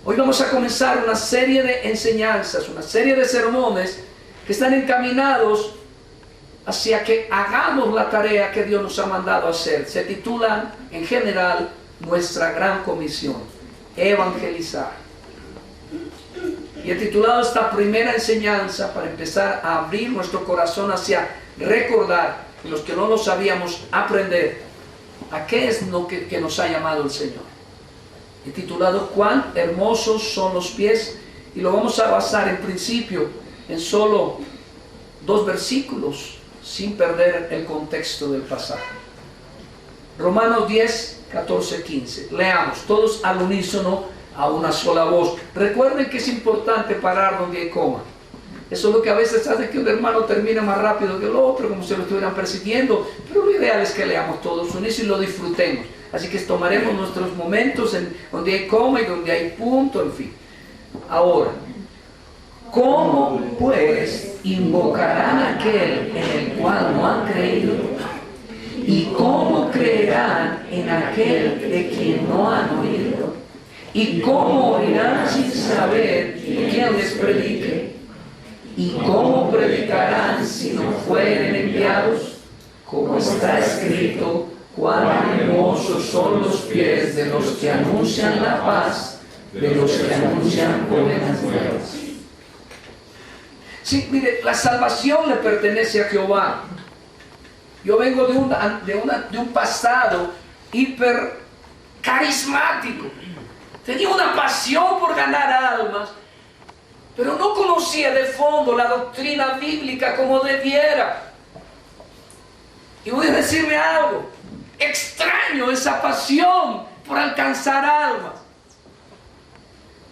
Hoy vamos a comenzar una serie de enseñanzas, una serie de sermones que están encaminados hacia que hagamos la tarea que Dios nos ha mandado hacer. Se titulan en general Nuestra Gran Comisión, evangelizar. Y he titulado esta primera enseñanza para empezar a abrir nuestro corazón hacia recordar, y los que no lo sabíamos, aprender a qué es lo que nos ha llamado el Señor. He titulado Cuán hermosos son los pies, y lo vamos a basar en principio en solo 2 versículos, sin perder el contexto del pasaje. Romanos 10, 14, 15. Leamos todos al unísono, a una sola voz. Recuerden que es importante parar donde hay coma. Eso es lo que a veces hace que un hermano termine más rápido que el otro, como si lo estuvieran persiguiendo. Pero lo ideal es que leamos todos unidos y lo disfrutemos. Así que tomaremos nuestros momentos en donde hay coma y donde hay punto, en fin. Ahora, ¿cómo pues invocarán a aquel en el cual no han creído? ¿Y cómo creerán en aquel de quien no han oído? ¿Y cómo oirán sin saber quién les predique? ¿Y cómo predicarán si no fueren enviados? Como está escrito, cuán hermosos son los pies de los que anuncian la paz, de los que anuncian buenas nuevas. Sí, mire, la salvación le pertenece a Jehová. Yo vengo de un pasado hiper carismático. Tenía una pasión por ganar almas, pero no conocía de fondo la doctrina bíblica como debiera. Y voy a decirle algo, extraño esa pasión por alcanzar almas.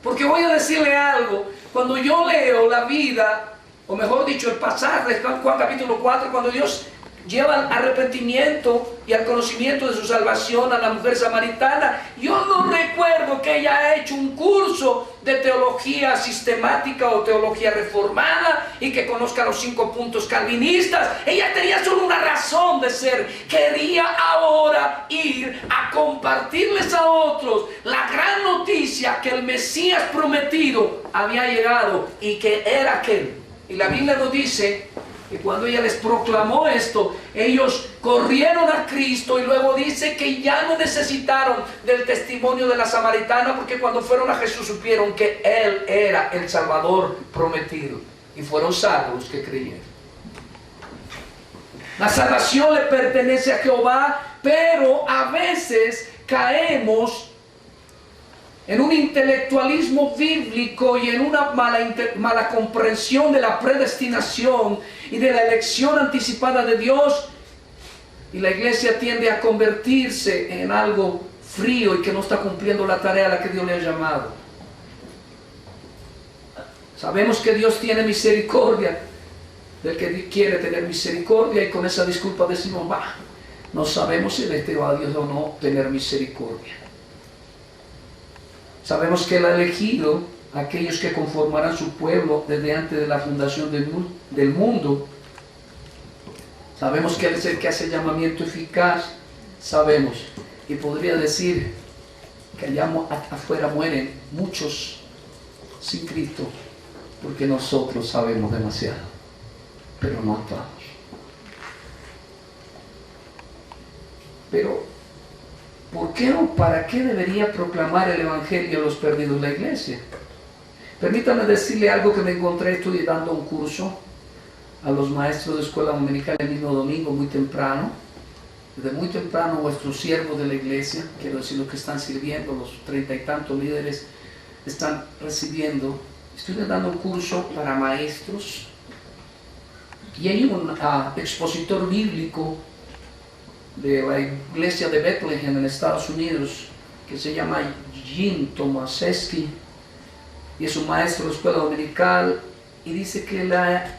Porque voy a decirle algo, cuando yo leo la vida, o mejor dicho, el pasaje de Juan capítulo 4, cuando Dios lleva al arrepentimiento y al conocimiento de su salvación a la mujer samaritana, yo no recuerdo que ella haya hecho un curso de teología sistemática o teología reformada y que conozca los 5 puntos calvinistas. Ella tenía solo una razón de ser: quería ahora ir a compartirles a otros la gran noticia que el Mesías prometido había llegado y que era aquel. Y la Biblia nos dice que cuando ella les proclamó esto, ellos corrieron a Cristo, y luego dice que ya no necesitaron del testimonio de la samaritana, porque cuando fueron a Jesús supieron que Él era el Salvador prometido, y fueron salvos los que creyeron. La salvación le pertenece a Jehová, pero a veces caemos en un intelectualismo bíblico y en una mala comprensión de la predestinación y de la elección anticipada de Dios, y la iglesia tiende a convertirse en algo frío y que no está cumpliendo la tarea a la que Dios le ha llamado. Sabemos que Dios tiene misericordia del que quiere tener misericordia, y con esa disculpa decimos, no sabemos si le va a Dios o no tener misericordia. Sabemos que Él ha elegido a aquellos que conformarán su pueblo desde antes de la fundación del mundo. Sabemos que Él es el que hace llamamiento eficaz. Sabemos, y podría decir que allá afuera mueren muchos sin Cristo, porque nosotros sabemos demasiado, pero no actuamos. Pero ¿por qué o para qué debería proclamar el Evangelio a los perdidos la iglesia? Permítame decirle algo que me encontré estudiando un curso a los maestros de escuela dominical el mismo domingo, muy temprano. Desde muy temprano vuestros siervos de la iglesia, quiero decir los que están sirviendo, los 30 y tantos líderes, están recibiendo. Estoy dando un curso para maestros, y hay un expositor bíblico de la iglesia de Bethlehem en Estados Unidos, que se llama Jim Tomaseski, y es un maestro de escuela dominical, y dice que la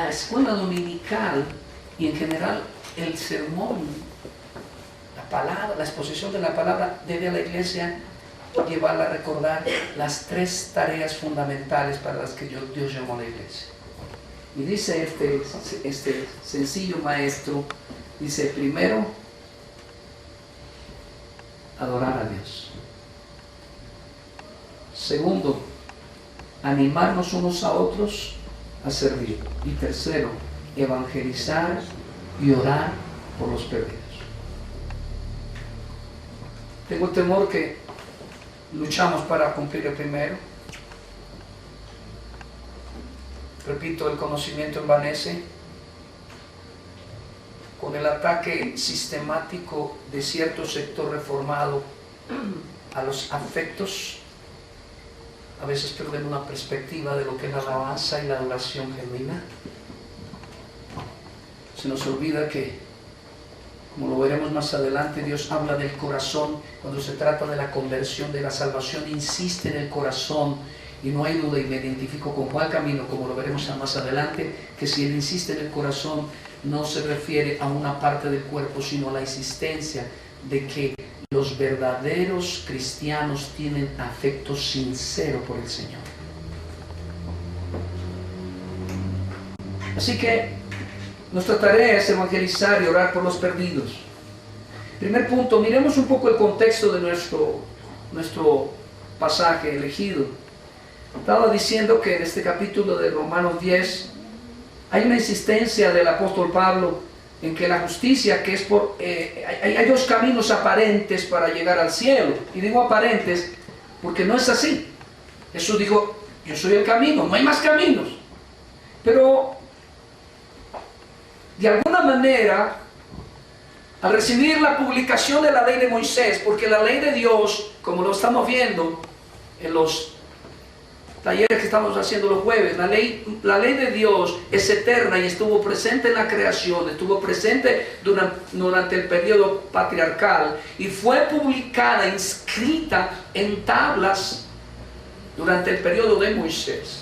escuela dominical y en general el sermón, la palabra, la exposición de la palabra, debe a la iglesia llevarla a recordar las 3 tareas fundamentales para las que Dios llamó a la iglesia. Y dice este sencillo maestro, dice: primero, adorar a Dios. Segundo, animarnos unos a otros a servir. Y tercero, evangelizar y orar por los perdidos. Tengo temor que luchamos para cumplir el primero. Repito, el conocimiento envanece. Con el ataque sistemático de cierto sector reformado a los afectos, a veces perdemos una perspectiva de lo que es la alabanza y la adoración genuina. Se nos olvida que, como lo veremos más adelante, Dios habla del corazón. Cuando se trata de la conversión, de la salvación, insiste en el corazón. Y no hay duda, y me identifico con cuál camino, como lo veremos más adelante, que si Él insiste en el corazón, no se refiere a una parte del cuerpo, sino a la insistencia de que los verdaderos cristianos tienen afecto sincero por el Señor. Así que nuestra tarea es evangelizar y orar por los perdidos. Primer punto, miremos un poco el contexto de nuestro pasaje elegido. Estaba diciendo que en este capítulo de Romanos 10 hay una insistencia del apóstol Pablo en que la justicia, que es por... hay dos caminos aparentes para llegar al cielo. Y digo aparentes porque no es así. Jesús dijo, yo soy el camino, no hay más caminos. Pero de alguna manera, al recibir la publicación de la ley de Moisés, porque la ley de Dios, como lo estamos viendo en los talleres que estamos haciendo los jueves, la ley de Dios es eterna y estuvo presente en la creación, estuvo presente durante el periodo patriarcal y fue publicada, inscrita en tablas durante el periodo de Moisés.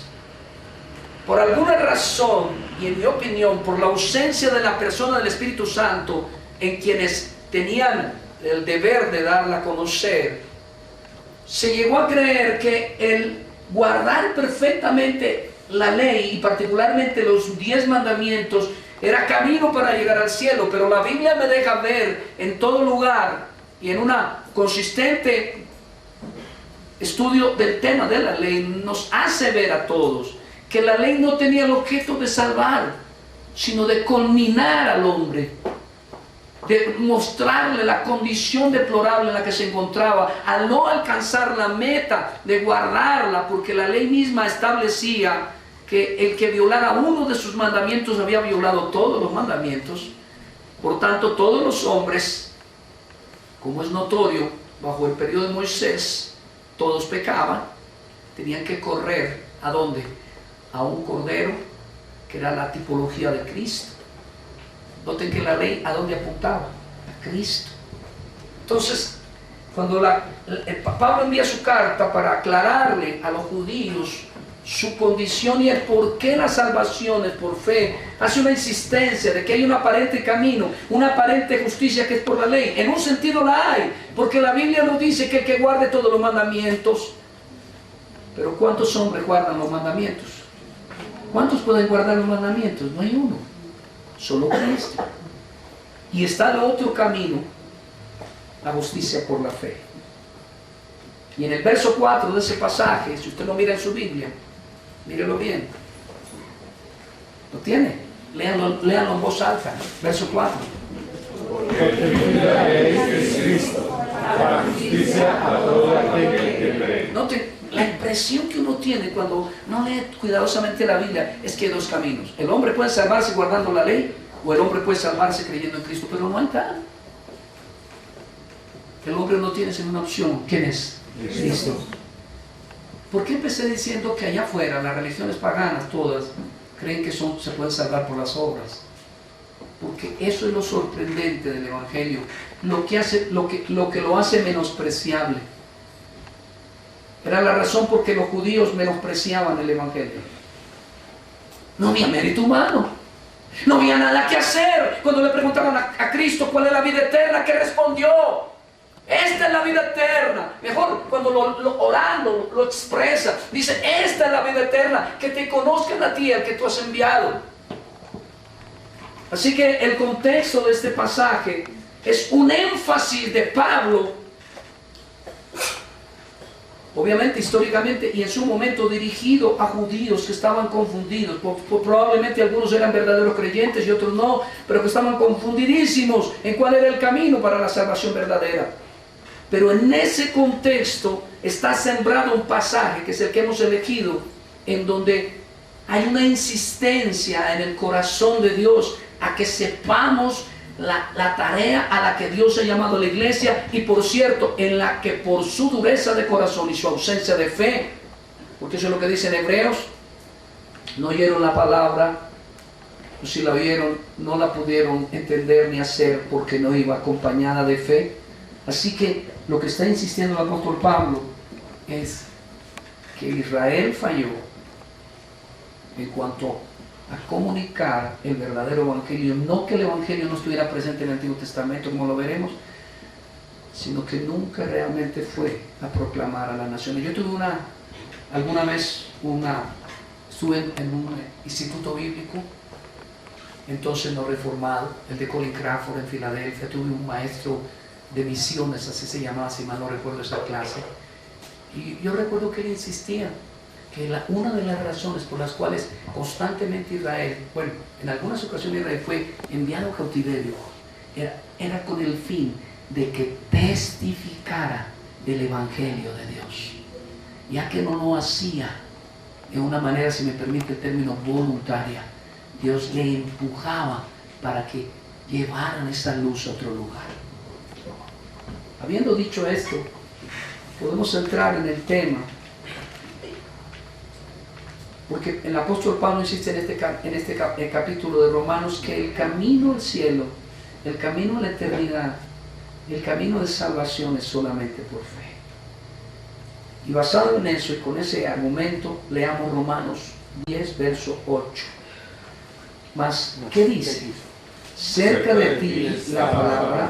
Por alguna razón, y en mi opinión, por la ausencia de la persona del Espíritu Santo en quienes tenían el deber de darla a conocer, se llegó a creer que el guardar perfectamente la ley y particularmente los 10 mandamientos era camino para llegar al cielo. Pero la Biblia me deja ver en todo lugar y en una consistente estudio del tema de la ley, nos hace ver a todos que la ley no tenía el objeto de salvar, sino de culminar al hombre, de mostrarle la condición deplorable en la que se encontraba al no alcanzar la meta de guardarla, porque la ley misma establecía que el que violara uno de sus mandamientos había violado todos los mandamientos. Por tanto, todos los hombres, como es notorio, bajo el periodo de Moisés, todos pecaban, tenían que correr ¿a dónde? A un cordero que era la tipología de Cristo. Noten que la ley, ¿a dónde apuntaba? A Cristo. Entonces, cuando Pablo envía su carta para aclararle a los judíos su condición y el por qué la salvación es por fe, hace una insistencia de que hay un aparente camino, una aparente justicia que es por la ley. En un sentido la hay, porque la Biblia nos dice que el que guarde todos los mandamientos. Pero ¿cuántos hombres guardan los mandamientos? ¿Cuántos pueden guardar los mandamientos? No hay uno. Solo Cristo. Y está el otro camino, la justicia por la fe. Y en el verso 4 de ese pasaje, si usted lo mira en su Biblia, mírelo bien. ¿Lo tiene? Léanlo en voz alta. Verso 4. Porque la ley es Cristo, para justicia a todo aquel que cree. Noten, la impresión que uno tiene cuando no lee cuidadosamente la Biblia es que hay dos caminos. El hombre puede salvarse guardando la ley, o el hombre puede salvarse creyendo en Cristo, pero no hay tal. El hombre no tiene sino una opción. ¿Quién es? Cristo. ¿Por qué empecé diciendo que allá afuera las religiones paganas todas creen que se pueden salvar por las obras? Porque eso es lo sorprendente del Evangelio, lo que lo hace menospreciable. Era la razón por que los judíos menospreciaban el Evangelio. No había mérito humano, no había nada que hacer. Cuando le preguntaban a Cristo cuál es la vida eterna, ¿qué respondió? Esta es la vida eterna. Mejor cuando orando lo expresa, dice: esta es la vida eterna, que te conozcan a ti, el que tú has enviado. Así que el contexto de este pasaje es un énfasis de Pablo obviamente históricamente y en su momento dirigido a judíos que estaban confundidos. Probablemente algunos eran verdaderos creyentes y otros no, pero que estaban confundidísimos en cuál era el camino para la salvación verdadera. Pero en ese contexto está sembrado un pasaje, que es el que hemos elegido, en donde hay una insistencia en el corazón de Dios a que sepamos la tarea a la que Dios ha llamado a la iglesia, y por cierto, en la que por su dureza de corazón y su ausencia de fe, porque eso es lo que dice en Hebreos, no oyeron la palabra, o si la oyeron, no la pudieron entender ni hacer porque no iba acompañada de fe. Así que lo que está insistiendo el apóstol Pablo es que Israel falló en cuanto a comunicar el verdadero evangelio. No que el evangelio no estuviera presente en el Antiguo Testamento, como lo veremos, sino que nunca realmente fue a proclamar a las naciones. Yo tuve alguna vez estuve en un instituto bíblico, entonces no reformado, el de Colin Crawford en Filadelfia. Tuve un maestro de misiones, así se llamaba, si mal no recuerdo esa clase, y yo recuerdo que él insistía que una de las razones por las cuales constantemente Israel, bueno, en algunas ocasiones Israel fue enviado a cautiverio, era con el fin de que testificara del Evangelio de Dios, ya que no lo hacía de una manera, si me permite el término, voluntaria. Dios le empujaba para que llevaran esa luz a otro lugar. Habiendo dicho esto, podemos entrar en el tema, porque el apóstol Pablo insiste en este capítulo de Romanos que el camino al cielo, el camino a la eternidad, el camino de salvación es solamente por fe. Y basado en eso y con ese argumento, leamos Romanos 10, verso 8. Mas, ¿qué dice? Cerca de ti la palabra,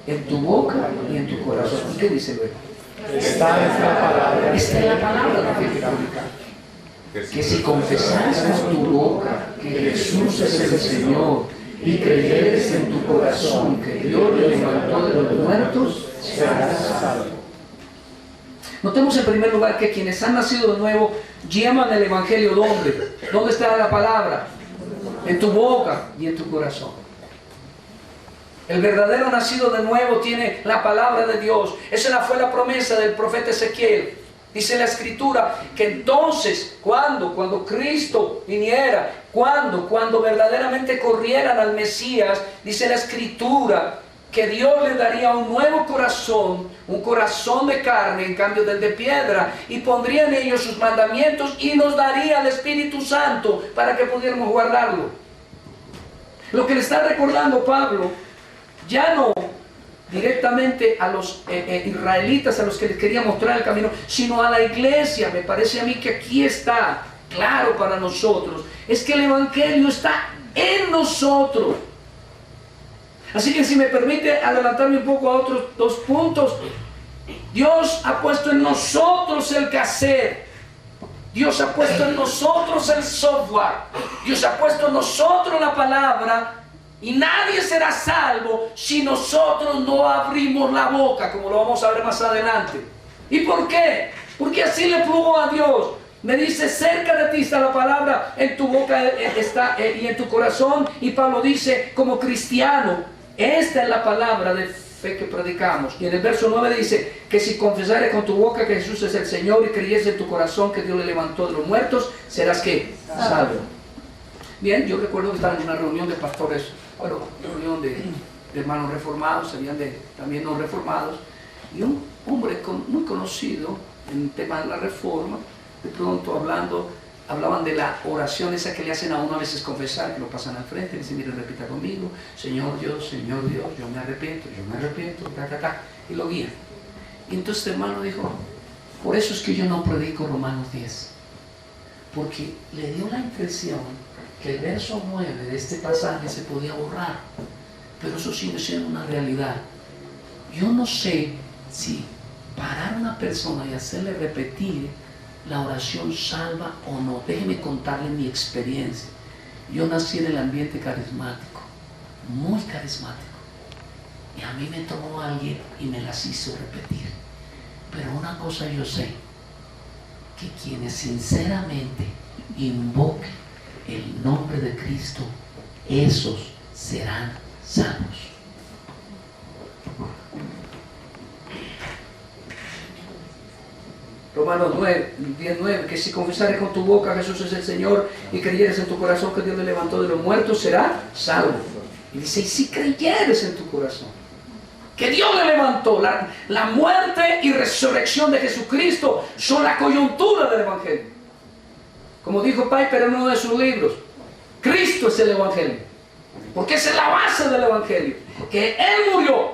en tu boca y en tu corazón. ¿Qué dice luego? Esta es la palabra. Esta es la palabra de fe que predica. Que si confesares con tu boca que Jesús es el Señor y creyeres en tu corazón que Dios le levantó de los muertos, serás salvo. Notemos en primer lugar que quienes han nacido de nuevo llaman el Evangelio ¿dónde? ¿Dónde está la palabra? En tu boca y en tu corazón. El verdadero nacido de nuevo tiene la palabra de Dios. Esa fue la promesa del profeta Ezequiel. Dice la Escritura que entonces, cuando Cristo viniera, cuando verdaderamente corrieran al Mesías, dice la Escritura que Dios le daría un nuevo corazón, un corazón de carne en cambio del de piedra, y pondría en ellos sus mandamientos y nos daría el Espíritu Santo para que pudiéramos guardarlo. Lo que le está recordando Pablo, ya no directamente a los israelitas a los que les quería mostrar el camino, sino a la iglesia. Me parece a mí que aquí está claro para nosotros, es que el Evangelio está en nosotros. Así que si me permite adelantarme un poco a otros dos puntos, Dios ha puesto en nosotros el quehacer, Dios ha puesto en nosotros el software, Dios ha puesto en nosotros la palabra. Y nadie será salvo si nosotros no abrimos la boca, como lo vamos a ver más adelante. ¿Y por qué? Porque así le plugo a Dios. Me dice, cerca de ti está la palabra, en tu boca está y en tu corazón. Y Pablo dice, como cristiano, esta es la palabra de fe que predicamos. Y en el verso 9 dice, que si confesares con tu boca que Jesús es el Señor y creyes en tu corazón que Dios le levantó de los muertos, serás ¿qué? Salvo. Bien, yo recuerdo que estaba en una reunión de pastores, bueno, reunión de hermanos reformados, habían también no reformados, y un hombre muy conocido en el tema de la reforma, de pronto hablaban de la oración esa que le hacen a uno a veces confesar, que lo pasan al frente, y dicen, mire, repita conmigo, Señor Dios, yo me arrepiento, y lo guían. Y entonces el hermano dijo, por eso es que yo no predico Romanos 10, porque le dio la impresión que el verso 9 de este pasaje se podía borrar, pero eso sigue siendo una realidad. Yo no sé si parar a una persona y hacerle repetir la oración salva o no. Déjeme contarle mi experiencia. Yo nací en el ambiente carismático, muy carismático, y a mí me tomó alguien y me las hizo repetir. Pero una cosa yo sé, que quienes sinceramente invoquen el nombre de Cristo, esos serán salvos. Romanos 10:9, que si confesares con tu boca Jesús es el Señor y creyeres en tu corazón que Dios le levantó de los muertos, serás salvo. Y dice, y si creyeres en tu corazón que Dios le levantó, la muerte y resurrección de Jesucristo son la coyuntura del Evangelio. Como dijo Piper en uno de sus libros, Cristo es el Evangelio, porque esa es la base del Evangelio, que Él murió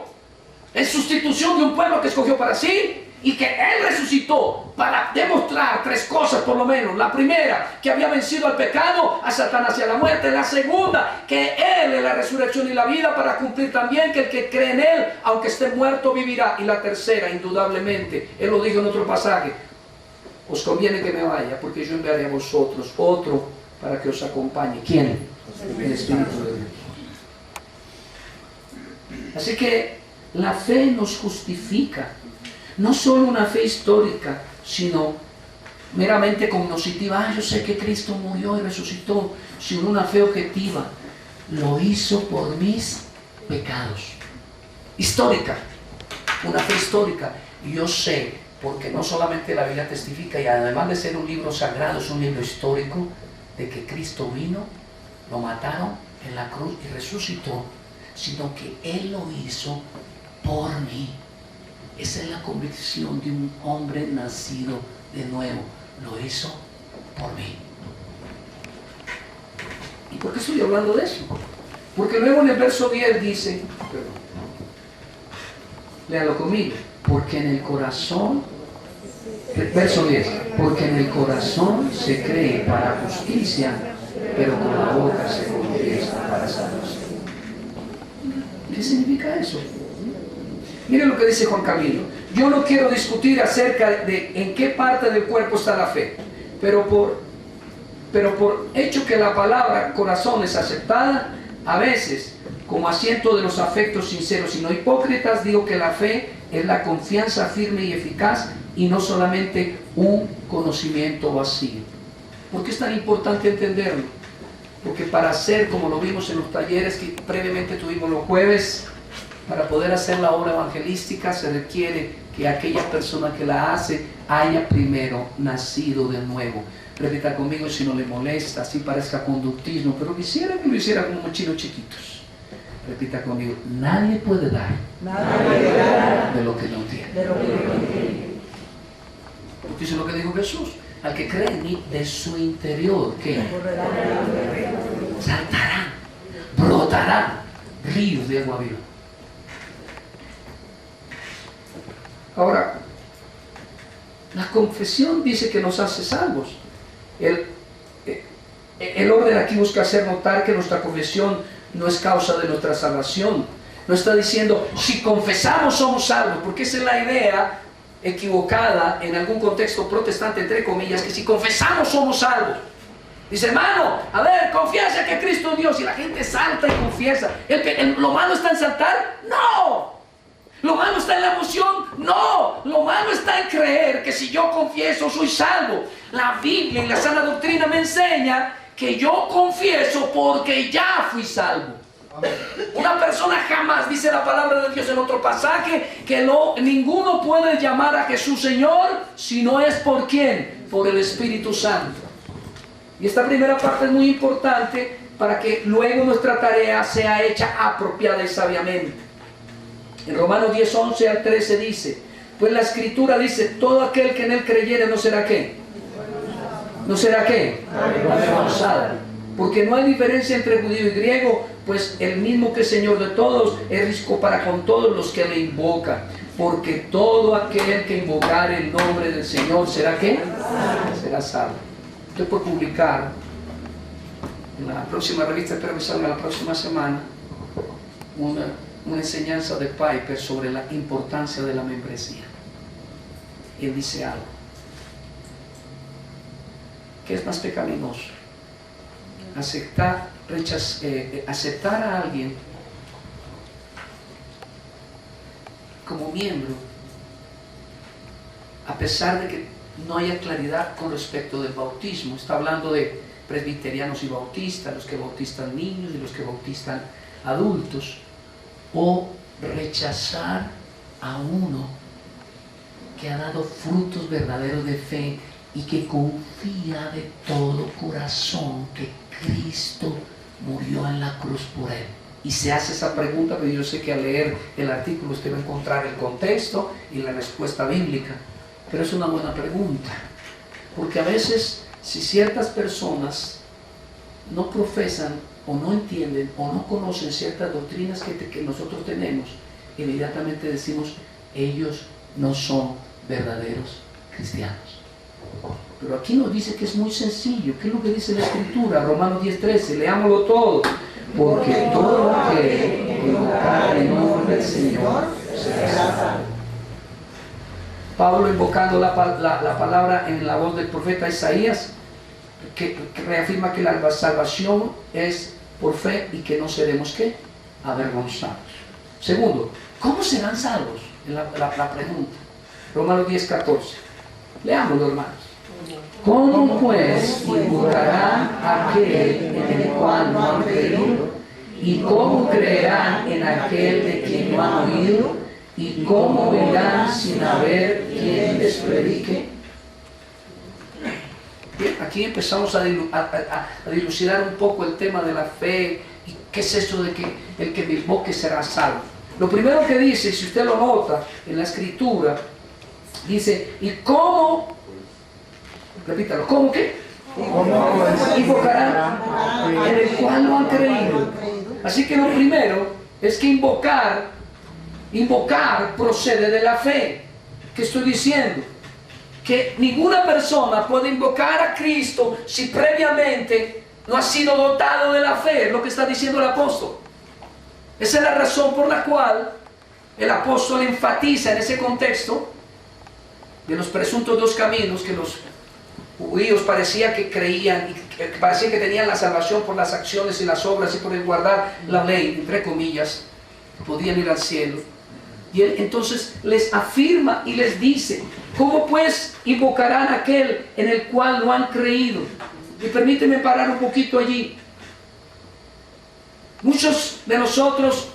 en sustitución de un pueblo que escogió para sí, y que Él resucitó para demostrar tres cosas por lo menos. La primera, que había vencido al pecado, a Satanás y a la muerte. La segunda, que Él es la resurrección y la vida, para cumplir también que el que cree en Él, aunque esté muerto, vivirá. Y la tercera, indudablemente, Él lo dijo en otro pasaje, os conviene que me vaya, porque yo enviaré a vosotros otro para que os acompañe. ¿Quién? El Espíritu de Dios. Así que la fe nos justifica. No solo una fe histórica, sino meramente cognoscitiva. Yo sé que Cristo murió y resucitó, sino una fe objetiva. Lo hizo por mis pecados. Histórica, una fe histórica. Yo sé, porque no solamente la Biblia testifica, y además de ser un libro sagrado, es un libro histórico, de que Cristo vino, lo mataron en la cruz y resucitó, sino que Él lo hizo por mí. Esa es la convicción de un hombre nacido de nuevo. Lo hizo por mí. ¿Y por qué estoy hablando de eso? Porque luego en el verso 10 dice, léalo conmigo, porque en el corazón, verso 10, porque en el corazón se cree para justicia, pero con la boca se confiesa para salvación. ¿Qué significa eso? Miren lo que dice Juan Camilo. Yo no quiero discutir acerca de en qué parte del cuerpo está la fe, pero por hecho que la palabra corazón es aceptada, a veces, como asiento de los afectos sinceros y no hipócritas, digo que la fe es la confianza firme y eficaz y no solamente un conocimiento vacío. ¿Por qué es tan importante entenderlo? Porque para hacer, como lo vimos en los talleres que previamente tuvimos los jueves, para poder hacer la obra evangelística se requiere que aquella persona que la hace haya primero nacido de nuevo. Repita conmigo si no le molesta, así parezca conductismo, pero quisiera que lo hiciera como chinos chiquitos. Repita conmigo, nadie puede dar de lo que no tiene. Porque eso es lo que dijo Jesús. Al que cree en mí, de su interior, ¿qué? Saltarán, brotarán ríos de agua viva. Ahora, la confesión dice que nos hace salvos. El orden aquí busca hacer notar que nuestra confesión no es causa de nuestra salvación. No está diciendo, si confesamos somos salvos, porque esa es la idea equivocada en algún contexto protestante, entre comillas, que si confesamos somos salvos. Dice, hermano, a ver, confiesa que Cristo es Dios, y la gente salta y confiesa. ¿Lo malo está en saltar? ¡No! ¿Lo malo está en la emoción? No, lo malo está en creer que si yo confieso soy salvo. La Biblia y la sana doctrina me enseña que yo confieso porque ya fui salvo. Una persona jamás, dice la palabra de Dios en otro pasaje, que ninguno puede llamar a Jesús Señor si no es por ¿quién? Por el Espíritu Santo. Y esta primera parte es muy importante para que luego nuestra tarea sea hecha apropiada y sabiamente. En Romanos 10, 11 al 13 dice, pues la Escritura dice, todo aquel que en él creyere no será ¿qué? ¿No será qué? Avergonzado. Porque no hay diferencia entre judío y griego, pues el mismo que es Señor de todos es rico para con todos los que le invocan. Porque todo aquel que invocare el nombre del Señor será ¿qué? Será salvo. Estoy por publicar en la próxima revista, espero que salga la próxima semana, una enseñanza de Piper sobre la importancia de la membresía. Y él dice algo. ¿Qué es más pecaminoso? Aceptar a alguien como miembro, a pesar de que no haya claridad con respecto del bautismo. Está hablando de presbiterianos y bautistas, los que bautizan niños y los que bautizan adultos, o rechazar a uno que ha dado frutos verdaderos de fe y que confía de todo corazón que Cristo murió en la cruz por él. Y se hace esa pregunta, pero yo sé que al leer el artículo usted va a encontrar el contexto y la respuesta bíblica. Pero es una buena pregunta, porque a veces si ciertas personas no profesan o no entienden o no conocen ciertas doctrinas que nosotros tenemos, inmediatamente decimos, ellos no son verdaderos cristianos. Pero aquí nos dice que es muy sencillo. ¿Qué es lo que dice la Escritura? Romanos 10:13, leámoslo todo. Porque todo lo que invocar el nombre del Señor será salvo. Pablo invocando la palabra en la voz del profeta Isaías, que reafirma que la salvación es por fe y que no seremos ¿qué? Avergonzados. Segundo, ¿cómo serán salvos? La pregunta. Romanos 10:14. Leámoslo, hermanos. ¿Cómo pues invocarán a aquel en el cual no han creído? ¿Y cómo creerán en aquel de quien no han oído? ¿Y cómo oirán sin haber quien les predique? Bien, aquí empezamos a dilucidar un poco el tema de la fe y qué es eso de que el que me invoque será salvo. Lo primero que dice, si usted lo nota en la Escritura, dice, ¿y cómo? Repítalo, ¿cómo qué? Invocarán en el cual no han creído. Así que lo primero es que invocar procede de la fe. ¿Qué estoy diciendo? Que ninguna persona puede invocar a Cristo si previamente no ha sido dotado de la fe, es lo que está diciendo el apóstol. Esa es la razón por la cual el apóstol enfatiza en ese contexto de los presuntos dos caminos que los judíos parecía que creían, y parecía que tenían la salvación por las acciones y las obras y por el guardar la ley, entre comillas, podían ir al cielo. Y él entonces les afirma y les dice, ¿cómo pues invocarán a aquel en el cual no han creído? Y permíteme parar un poquito allí. Muchos de nosotros,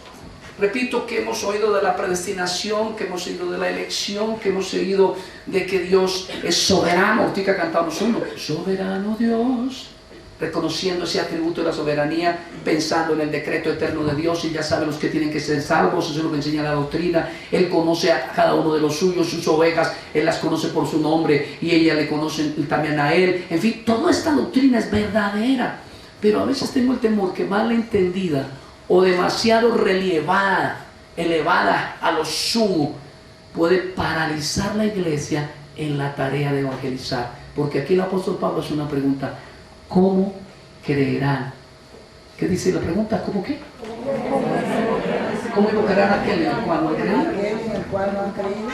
repito, que hemos oído de la predestinación, que hemos oído de la elección, que hemos oído de que Dios es soberano. Ahorita cantamos uno, soberano Dios, reconociendo ese atributo de la soberanía, pensando en el decreto eterno de Dios, y ya saben los que tienen que ser salvos, eso es lo que enseña la doctrina. Él conoce a cada uno de los suyos, sus ovejas, Él las conoce por su nombre, y ellas le conocen también a Él. En fin, toda esta doctrina es verdadera, pero a veces tengo el temor que mal entendida, o demasiado elevada a lo sumo, puede paralizar la iglesia en la tarea de evangelizar. Porque aquí el apóstol Pablo hace una pregunta, ¿cómo creerán? ¿Qué dice la pregunta? ¿Cómo qué? ¿Cómo invocarán a aquel en el cual no han creído?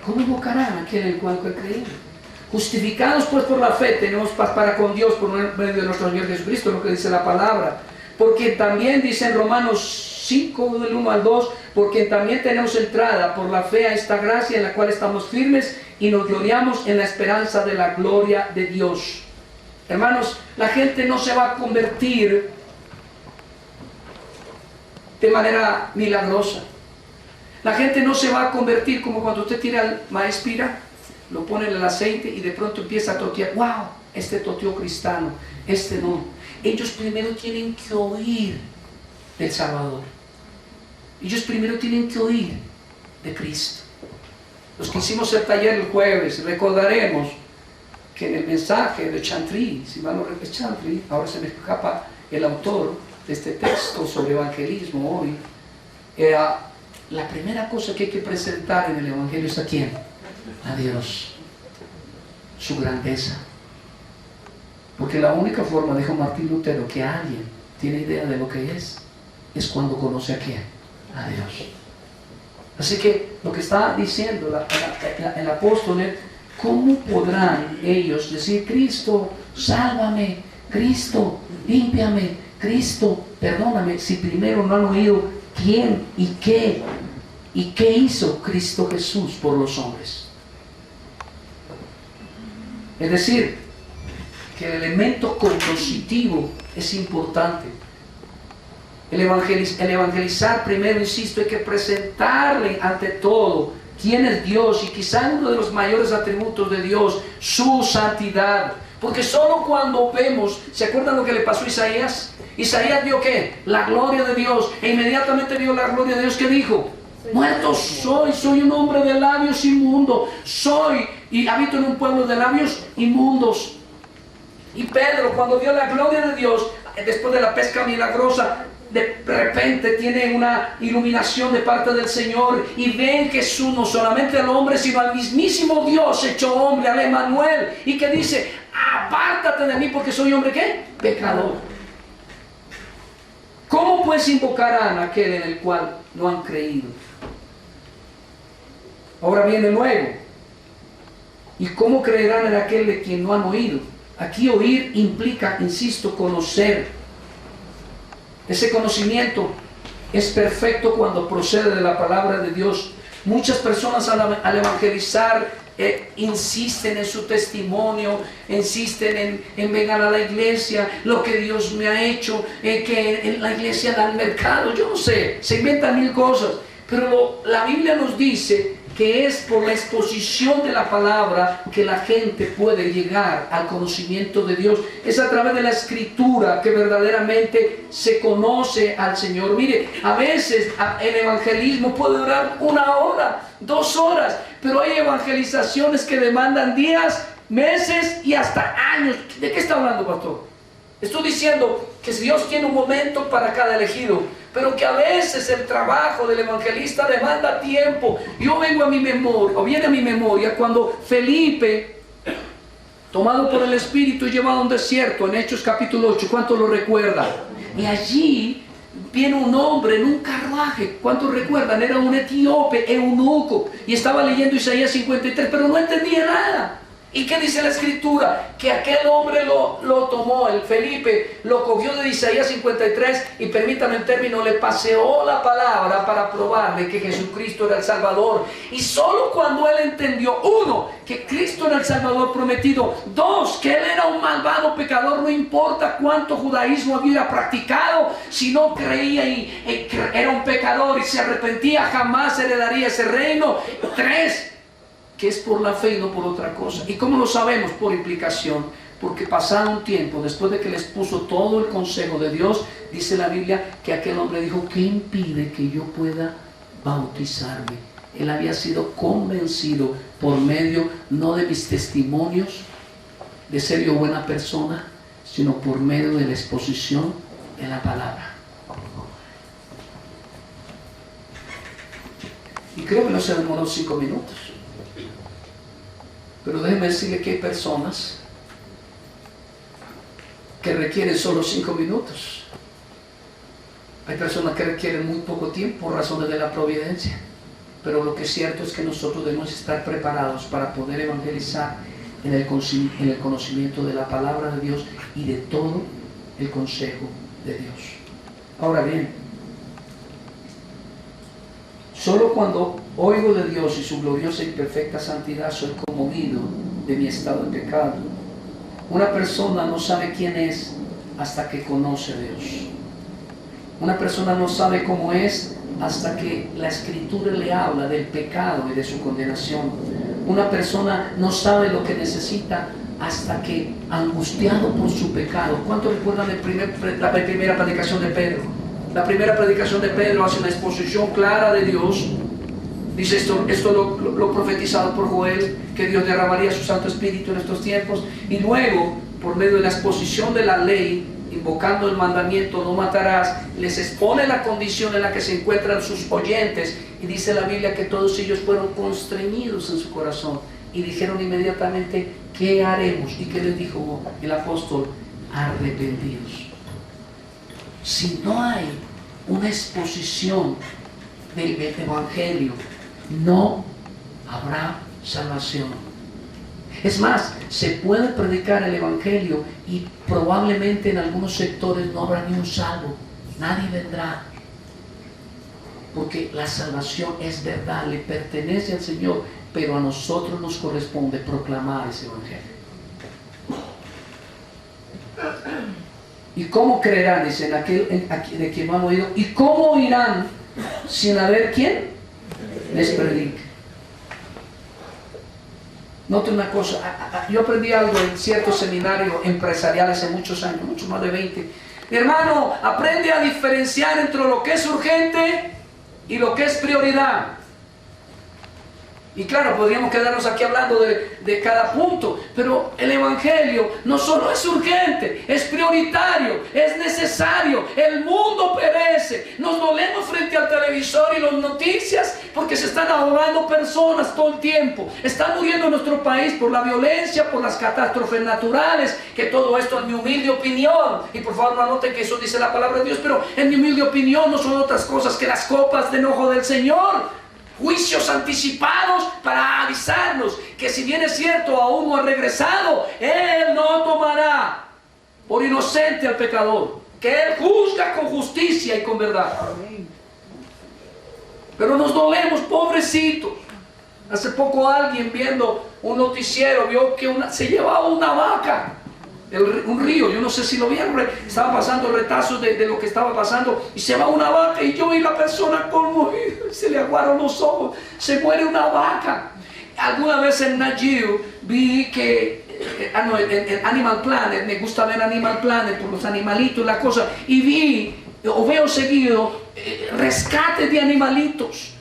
¿Cómo invocarán a aquel en el cual no han creído? Justificados pues por la fe, tenemos paz para con Dios por medio de nuestro Señor Jesucristo, lo que dice la palabra. Porque también dice en Romanos 5, del 1 al 2, porque también tenemos entrada por la fe a esta gracia en la cual estamos firmes y nos gloriamos en la esperanza de la gloria de Dios. Hermanos, la gente no se va a convertir de manera milagrosa. La gente no se va a convertir como cuando usted tira el maíz pira, lo pone en el aceite y de pronto empieza a totear. ¡Wow! Este toteó cristiano, este no. Ellos primero tienen que oír del Salvador. Ellos primero tienen que oír de Cristo. Los que hicimos el taller el jueves, recordaremos que en el mensaje de Chantry, si mal no recuerdo Chantry, ahora se me escapa el autor de este texto sobre evangelismo hoy, era la primera cosa que hay que presentar en el evangelio es ¿a quién? A Dios, su grandeza. Porque la única forma, dijo Martín Lutero, que alguien tiene idea de lo que es cuando conoce a quién, a Dios. Así que lo que está diciendo el apóstol es, ¿cómo podrán ellos decir, Cristo, sálvame, Cristo, límpiame, Cristo, perdóname, si primero no han oído quién y qué hizo Cristo Jesús por los hombres? Es decir, que el elemento cognoscitivo es importante. El evangelizar primero, insisto, hay que presentarle ante todo quién es Dios, y quizá uno de los mayores atributos de Dios, su santidad. Porque solo cuando vemos, ¿se acuerdan lo que le pasó a Isaías? Isaías vio ¿qué? La gloria de Dios, e inmediatamente vio la gloria de Dios. ¿Qué dijo? Muerto soy un hombre de labios inmundos, y habito en un pueblo de labios inmundos. Y Pedro, cuando vio la gloria de Dios, después de la pesca milagrosa, de repente tiene una iluminación de parte del Señor, y ven Jesús no solamente al hombre, sino al mismísimo Dios hecho hombre, al Emmanuel, y que dice: apártate de mí porque soy hombre ¿qué? Pecador. ¿Cómo pues invocarán a aquel en el cual no han creído? Ahora viene luego: ¿y cómo creerán en aquel de quien no han oído? Aquí oír implica, insisto, conocer. Ese conocimiento es perfecto cuando procede de la palabra de Dios. Muchas personas al evangelizar insisten en su testimonio, insisten en vengan a la iglesia, lo que Dios me ha hecho, que en la iglesia da el mercado, yo no sé, se inventan mil cosas. Pero la Biblia nos dice que es por la exposición de la palabra que la gente puede llegar al conocimiento de Dios. Es a través de la escritura que verdaderamente se conoce al Señor. Mire, a veces el evangelismo puede durar 1 hora, 2 horas, pero hay evangelizaciones que demandan días, meses y hasta años. ¿De qué está hablando, pastor? Estoy diciendo que Dios tiene un momento para cada elegido, pero que a veces el trabajo del evangelista demanda tiempo. Yo vengo a mi memoria, o viene a mi memoria, cuando Felipe, tomado por el Espíritu y llevado a un desierto, en Hechos capítulo 8, ¿cuánto lo recuerdan? Y allí viene un hombre en un carruaje, ¿cuántos recuerdan? Era un etíope, eunuco, y estaba leyendo Isaías 53, pero no entendía nada. ¿Y qué dice la escritura? Que aquel hombre lo tomó, el Felipe, lo cogió de Isaías 53 y, permítame el término, le paseó la palabra para probarle que Jesucristo era el Salvador. Y solo cuando él entendió, 1, que Cristo era el Salvador prometido; 2, que él era un malvado pecador, no importa cuánto judaísmo había practicado, si no creía y era un pecador y se arrepentía, jamás heredaría ese reino; 3, que es por la fe y no por otra cosa. ¿Y cómo lo sabemos? Por implicación. Porque pasado un tiempo, después de que les puso todo el consejo de Dios, dice la Biblia que aquel hombre dijo: ¿qué impide que yo pueda bautizarme? Él había sido convencido por medio no de mis testimonios de ser yo buena persona, sino por medio de la exposición de la palabra. Y creo que no se demoró 5 minutos. Pero déjeme decirle que hay personas que requieren solo 5 minutos. Hay personas que requieren muy poco tiempo por razones de la providencia. Pero lo que es cierto es que nosotros debemos estar preparados para poder evangelizar en el conocimiento de la palabra de Dios y de todo el consejo de Dios. Ahora bien, solo cuando oigo de Dios y su gloriosa y perfecta santidad soy conmovido de mi estado de pecado. Una persona no sabe quién es hasta que conoce a Dios. Una persona no sabe cómo es hasta que la Escritura le habla del pecado y de su condenación. Una persona no sabe lo que necesita hasta que, angustiado por su pecado. ¿Cuántos recuerdan la primera predicación de Pedro? La primera predicación de Pedro hace una exposición clara de Dios. Dice esto lo profetizado por Joel, que Dios derramaría su Santo Espíritu en estos tiempos. Y luego, por medio de la exposición de la ley, invocando el mandamiento no matarás, les expone la condición en la que se encuentran sus oyentes. Y dice la Biblia que todos ellos fueron constreñidos en su corazón y dijeron inmediatamente: ¿qué haremos? ¿Y qué les dijo el apóstol? Arrepentidos. Si no hay una exposición del Evangelio, no habrá salvación. Es más, se puede predicar el Evangelio y probablemente en algunos sectores no habrá ni un salvo, nadie vendrá, porque la salvación es verdad, le pertenece al Señor, pero a nosotros nos corresponde proclamar ese Evangelio. ¿Y cómo creerán? Dice, en aquel de quien no han oído. ¿Y cómo oirán sin haber quien les predique? Note una cosa, yo aprendí algo en ciertos seminarios empresariales hace muchos años, mucho más de 20. Mi hermano, aprende a diferenciar entre lo que es urgente y lo que es prioridad. Y claro, podríamos quedarnos aquí hablando de cada punto, pero el Evangelio no solo es urgente, es prioritario, es necesario. El mundo perece. Nos dolemos frente al televisor y las noticias porque se están ahogando personas todo el tiempo. Está muriendo nuestro país por la violencia, por las catástrofes naturales, que todo esto en mi humilde opinión, y por favor no anoten que eso dice la palabra de Dios, pero en mi humilde opinión no son otras cosas que las copas de enojo del Señor. Juicios anticipados para avisarnos que si bien es cierto aún no ha regresado, Él no tomará por inocente al pecador, que Él juzga con justicia y con verdad. Pero nos dolemos, pobrecitos. Hace poco alguien viendo un noticiero vio que se llevaba una vaca, un río, yo no sé si lo vieron, estaba pasando retazos de lo que estaba pasando, y se va una vaca, y yo vi la persona conmovida, se le aguaron los ojos, se muere una vaca. Alguna vez en Nat Geo vi que, en Animal Planet, me gusta ver Animal Planet por los animalitos y la cosa, y vi, o veo seguido, rescate de animalitos.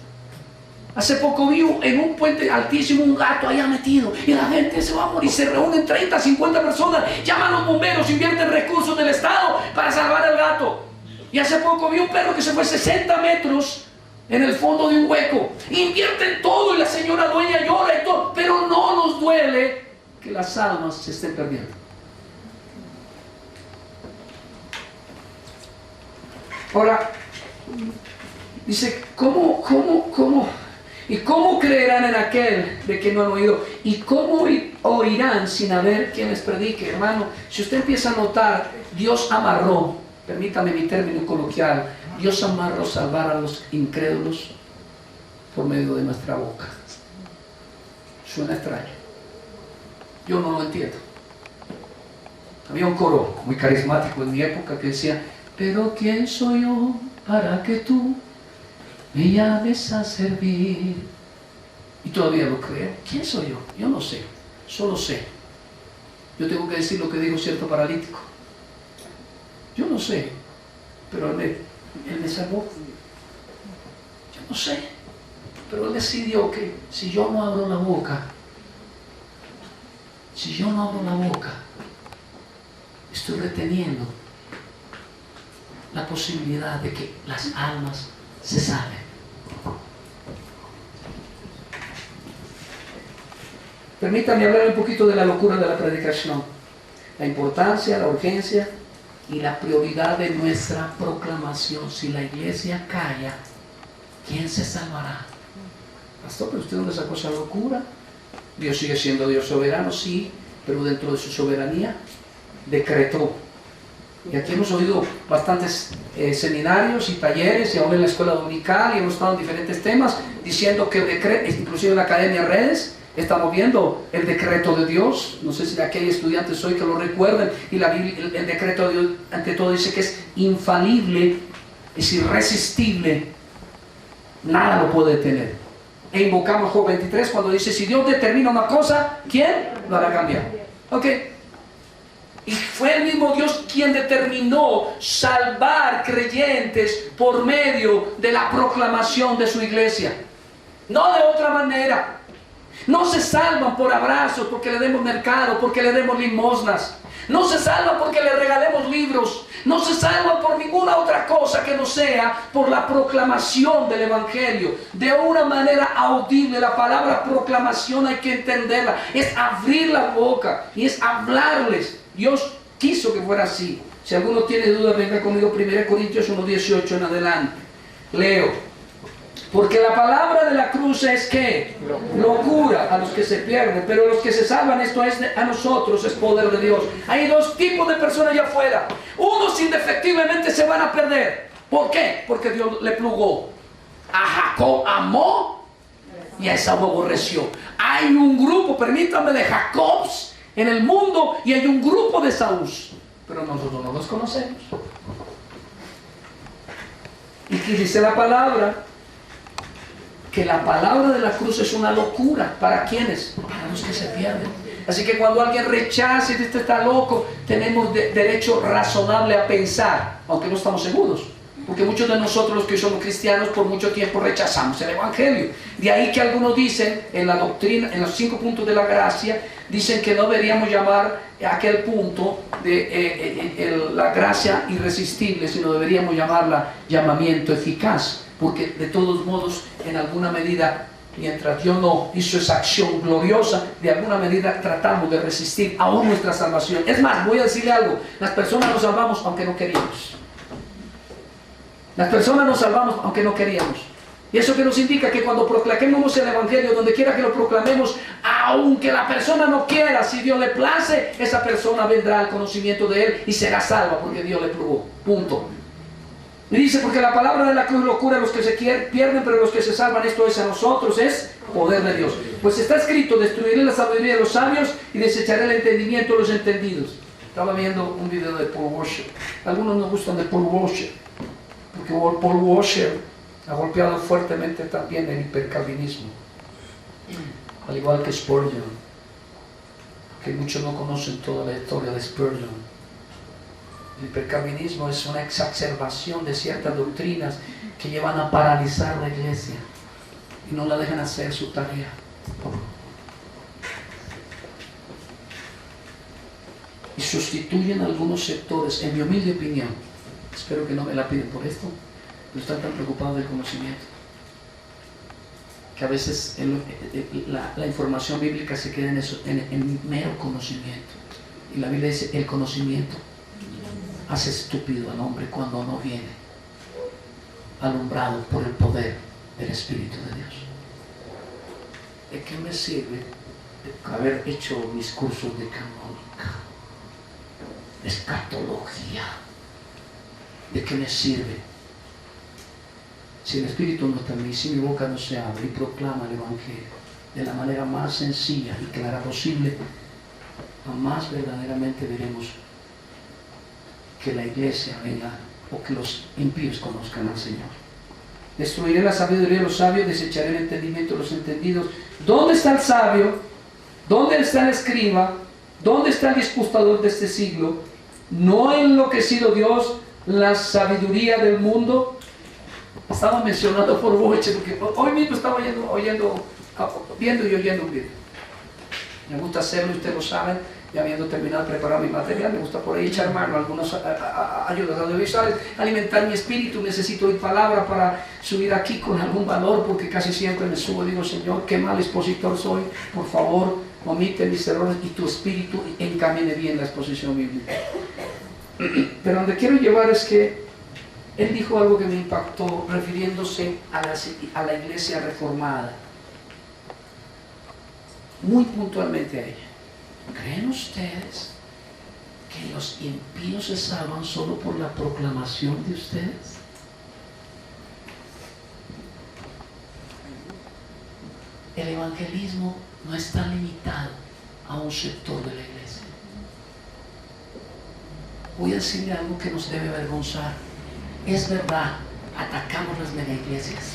Hace poco vi en un puente altísimo un gato allá metido y la gente se va a morir, se reúnen 30, 50 personas, llaman a los bomberos, invierten recursos del Estado para salvar al gato. Y hace poco vi un perro que se fue 60 metros en el fondo de un hueco. Invierten todo y la señora dueña llora y todo, pero no nos duele que las almas se estén perdiendo. Ahora, dice, ¿cómo? ¿Y cómo creerán en aquel de que no han oído? ¿Y cómo oirán sin haber quien les predique? Hermano, si usted empieza a notar, Dios amarró, permítame mi término coloquial, Dios amarró salvar a los incrédulos por medio de nuestra boca. Suena extraño. Yo no lo entiendo. Había un coro muy carismático en mi época que decía, pero ¿quién soy yo para que tú me llames a servir? Y todavía lo creo. ¿Quién soy yo? Yo no sé, solo sé. Yo tengo que decir lo que dijo cierto paralítico. Yo no sé, pero él me salvó. Yo no sé, pero Él decidió que si yo no abro la boca, estoy reteniendo la posibilidad de que las almas se salven. Permítanme hablar un poquito de la locura de la predicación, la importancia, la urgencia y la prioridad de nuestra proclamación. Si la iglesia calla, ¿quién se salvará? Pastor, ¿pero usted dónde sacó esa locura? Dios sigue siendo Dios soberano, sí, pero dentro de su soberanía decretó. Y aquí hemos oído bastantes seminarios y talleres, y ahora en la escuela dominical, y hemos estado en diferentes temas, diciendo que el decreto, inclusive en la Academia Redes, estamos viendo el decreto de Dios. No sé si de aquellos estudiantes hoy que lo recuerden, y la Biblia, el decreto de Dios ante todo dice que es infalible, es irresistible, nada lo puede detener. E invocamos Job 23 cuando dice, si Dios determina una cosa, ¿quién lo hará cambiar? Ok. Y fue el mismo Dios quien determinó salvar creyentes por medio de la proclamación de su iglesia. No de otra manera. No se salvan por abrazos, porque le demos mercado, porque le demos limosnas. No se salvan porque le regalemos libros. No se salvan por ninguna otra cosa que no sea por la proclamación del Evangelio. De una manera audible. La palabra proclamación hay que entenderla. Es abrir la boca y es hablarles. Dios quiso que fuera así. Si alguno tiene dudas, venga conmigo 1 Corintios 1:18 en adelante. Leo. Porque la palabra de la cruz es ¿qué? Locura a los que se pierden, pero a los que se salvan, esto es a nosotros, es poder de Dios. Hay dos tipos de personas allá afuera. Unos indefectiblemente se van a perder. ¿Por qué? Porque Dios le plugó. A Jacob amó y a Esaú aborreció. Hay un grupo, permítanme, de Jacobs en el mundo, y hay un grupo de Esaús. pero nosotros no los conocemos. Y que dice la palabra, que la palabra de la cruz es una locura. ¿Para quiénes? Para los que se pierden. Así que cuando alguien rechace y dice este está loco, tenemos derecho razonable a pensar, aunque no estamos seguros. Porque muchos de nosotros los que somos cristianos por mucho tiempo rechazamos el Evangelio. De ahí que algunos dicen en la doctrina, en los 5 puntos de la gracia, dicen que no deberíamos llamar a aquel punto de la gracia irresistible, sino deberíamos llamarla llamamiento eficaz. Porque de todos modos, en alguna medida, mientras Dios no hizo esa acción gloriosa, de alguna medida tratamos de resistir aún nuestra salvación. Es más, voy a decirle algo, las personas nos salvamos aunque no queríamos. Las personas nos salvamos aunque no queríamos. Y eso que nos indica que cuando proclamemos el Evangelio, donde quiera que lo proclamemos, aunque la persona no quiera, si Dios le place, esa persona vendrá al conocimiento de Él y será salva porque Dios le probó. Punto. Y dice, porque la palabra de la cruz locura a los que se pierden, pero los que se salvan, esto es a nosotros, es poder de Dios. Pues está escrito, destruiré la sabiduría de los sabios y desecharé el entendimiento de los entendidos. Estaba viendo un video de Paul Washer. Algunos nos gustan de Paul Washer, porque Paul Washer ha golpeado fuertemente también el hipercalvinismo, al igual que Spurgeon, que muchos no conocen toda la historia de Spurgeon. El hipercalvinismo es una exacerbación de ciertas doctrinas que llevan a paralizar la iglesia y no la dejan hacer su tarea. Y sustituyen algunos sectores, en mi humilde opinión. Espero que no me la piden por esto, pero están tan preocupados del conocimiento que a veces la información bíblica se queda en mero conocimiento. Y la Biblia dice, el conocimiento hace estúpido al hombre cuando no viene alumbrado por el poder del Espíritu de Dios. ¿De qué me sirve haber hecho mis cursos de canónica, de escatología? ¿De qué me sirve si el Espíritu no está en mí, si mi boca no se abre y proclama el Evangelio de la manera más sencilla y clara posible? Jamás verdaderamente veremos que la iglesia venga o que los impíos conozcan al Señor. Destruiré la sabiduría de los sabios, desecharé el entendimiento de los entendidos. ¿Dónde está el sabio? ¿Dónde está el escriba? ¿Dónde está el disputador de este siglo? ¿No ha enloquecido Dios la sabiduría del mundo? Estaba mencionando por Boche, porque hoy mismo estaba viendo y oyendo un video. Me gusta hacerlo, ustedes lo saben. Ya habiendo terminado de preparar mi material, me gusta por ahí echar mano a algunas ayudas audiovisuales, alimentar mi espíritu. Necesito oír palabra para subir aquí con algún valor, porque casi siempre me subo y digo, Señor, qué mal expositor soy, por favor, omite mis errores y tu espíritu encamine bien la exposición bíblica. Pero donde quiero llevar es que él dijo algo que me impactó, refiriéndose a la iglesia reformada, muy puntualmente a ella. ¿Creen ustedes que los impíos se salvan solo por la proclamación de ustedes? El evangelismo no está limitado a un sector de la iglesia. Voy a decirle algo que nos debe avergonzar. Es verdad, atacamos las mega iglesias,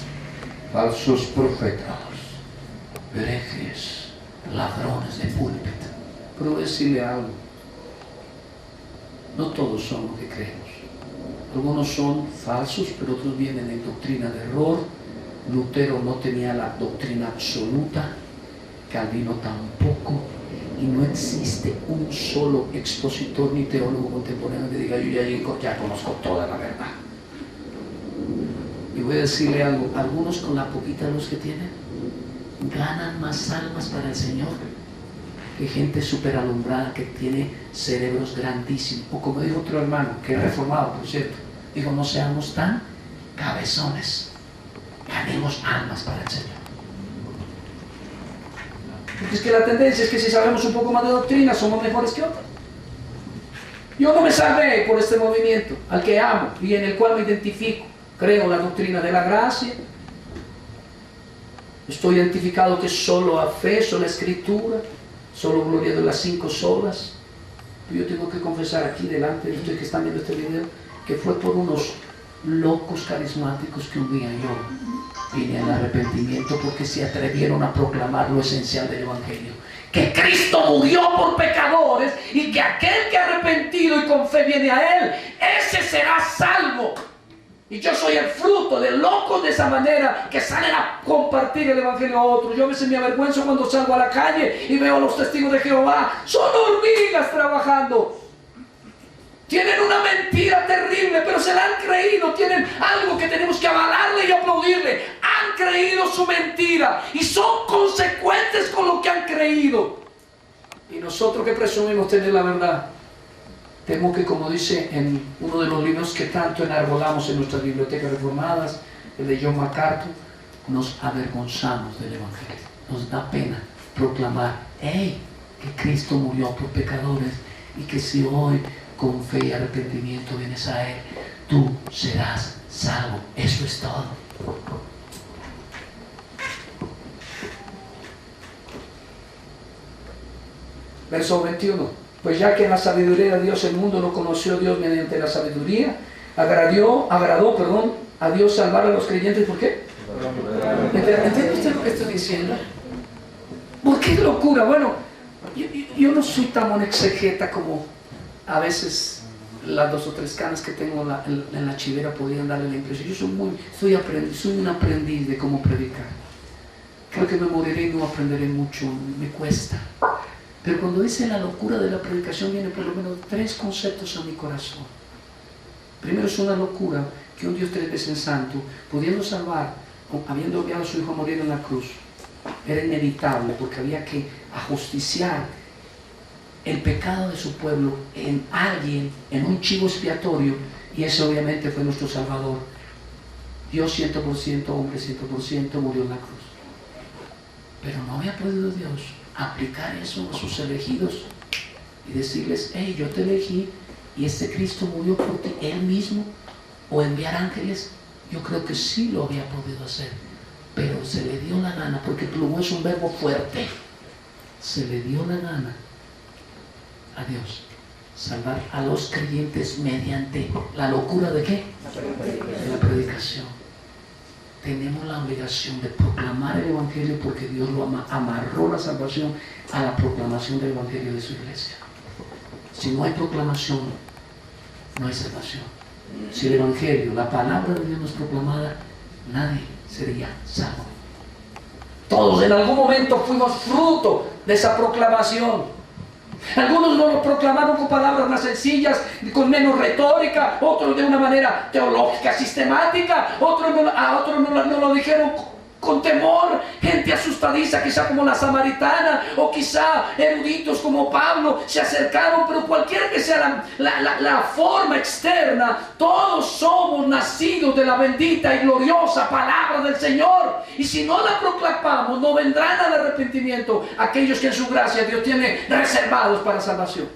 falsos profetas, herejes, ladrones de púlpito. Pero voy a decirle algo, no todos son lo que creemos. Algunos son falsos, pero otros vienen en doctrina de error. Lutero no tenía la doctrina absoluta, Calvino tampoco, y no existe un solo expositor ni teólogo contemporáneo que diga, yo ya conozco toda la verdad. Y voy a decirle algo, algunos con la poquita luz que tienen ganan más almas para el Señor que gente súper alumbrada que tiene cerebros grandísimos. O como dijo otro hermano, que es reformado, por cierto, dijo, no seamos tan cabezones, ganemos almas para el Señor. Porque es que la tendencia es que si sabemos un poco más de doctrina, somos mejores que otros. Yo no me salvé por este movimiento, al que amo y en el cual me identifico. Creo en la doctrina de la gracia. Estoy identificado que solo a fe, solo a escritura, solo gloria de las 5 solas. Yo tengo que confesar aquí delante de ustedes que están viendo este video que fue por unos locos carismáticos que un día yo vine al arrepentimiento porque se atrevieron a proclamar lo esencial del Evangelio: que Cristo murió por pecadores y que aquel que arrepentido y con fe viene a Él, ese será salvo. Y yo soy el fruto de locos de esa manera que salen a compartir el Evangelio a otros. Yo a veces me avergüenzo cuando salgo a la calle y veo a los testigos de Jehová. Son hormigas trabajando. Tienen una mentira terrible, pero se la han creído. Tienen algo que tenemos que avalarle y aplaudirle. Han creído su mentira y son consecuentes con lo que han creído. Y nosotros que presumimos tener la verdad, temo que, como dice en uno de los libros que tanto enarbolamos en nuestras bibliotecas reformadas, el de John MacArthur, nos avergonzamos del Evangelio. Nos da pena proclamar, hey, que Cristo murió por pecadores y que si hoy con fe y arrepentimiento vienes a Él, tú serás salvo. Eso es todo. Verso 21. Pues ya que en la sabiduría de Dios el mundo no conoció a Dios mediante la sabiduría, agradó a Dios salvar a los creyentes. ¿Por qué? ¿Entiende usted lo que estoy diciendo? ¿Por qué locura? Bueno, yo no soy tan buen exegeta como a veces las 2 o 3 canas que tengo en la chivera podrían darle la impresión. Yo soy un aprendiz de cómo predicar. Creo que me moriré y no aprenderé mucho, me cuesta. Pero cuando dice la locura de la predicación, vienen por lo menos 3 conceptos a mi corazón. Primero, es una locura que un Dios 3 veces santo, pudiendo salvar, habiendo enviado a su Hijo a morir en la cruz, era inevitable porque había que ajusticiar el pecado de su pueblo en alguien, en un chivo expiatorio, y ese obviamente fue nuestro Salvador. Dios 100%, hombre 100%, murió en la cruz. Pero no había podido Dios aplicar eso a sus elegidos y decirles, hey, yo te elegí y este Cristo murió por ti, Él mismo, o enviar ángeles. Yo creo que sí lo había podido hacer, pero se le dio la gana, porque plumo es un verbo fuerte. Se le dio la gana a Dios salvar a los creyentes mediante la locura de ¿qué? De la predicación. Tenemos la obligación de proclamar el Evangelio porque Dios lo amarró la salvación a la proclamación del Evangelio de su iglesia. Si no hay proclamación, no hay salvación. Si el Evangelio, la palabra de Dios no es proclamada, nadie sería salvo. Todos en algún momento fuimos fruto de esa proclamación. Algunos no lo proclamaron con palabras más sencillas, con menos retórica, otros de una manera teológica, sistemática, otros no lo dijeron con temor, gente asustadiza, quizá como la samaritana, o quizá eruditos como Pablo se acercaron, pero cualquiera que sea la forma externa, todos somos nacidos de la bendita y gloriosa palabra del Señor, y si no la proclamamos, no vendrán al arrepentimiento aquellos que en su gracia Dios tiene reservados para salvación.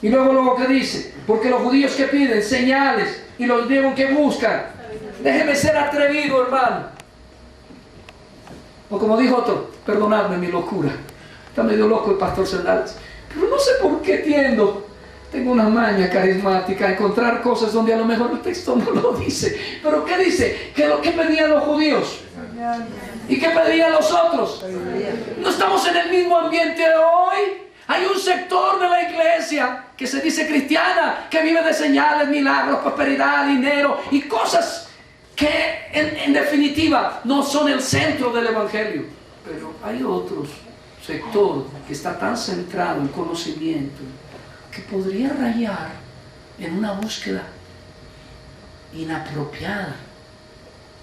Y luego que dice, porque los judíos que piden señales y los griegos que buscan. Déjeme ser atrevido, hermano. O como dijo otro, perdonadme mi locura. Está medio loco el pastor Sandals. Pero no sé por qué tengo una maña carismática a encontrar cosas donde a lo mejor el texto no lo dice. Pero ¿qué dice? ¿Qué pedían los judíos? ¿Y qué pedían los otros? No estamos en el mismo ambiente hoy. Hay un sector de la iglesia que se dice cristiana, que vive de señales, milagros, prosperidad, dinero y cosas que en definitiva no son el centro del Evangelio. Pero hay otro sector que está tan centrado en conocimiento que podría rayar en una búsqueda inapropiada.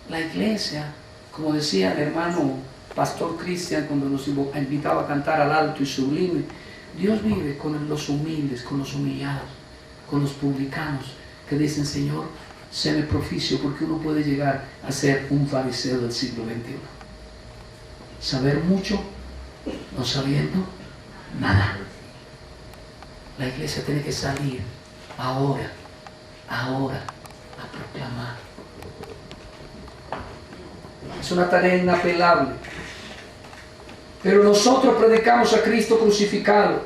La iglesia, como decía el hermano pastor Cristian cuando nos invitaba a cantar al alto y sublime, Dios vive con los humildes, con los humillados, con los publicanos que dicen, Señor, séme propicio, porque uno puede llegar a ser un fariseo del siglo XXI. Saber mucho, no sabiendo nada. La iglesia tiene que salir ahora a proclamar. Es una tarea inapelable. Pero nosotros predicamos a Cristo crucificado.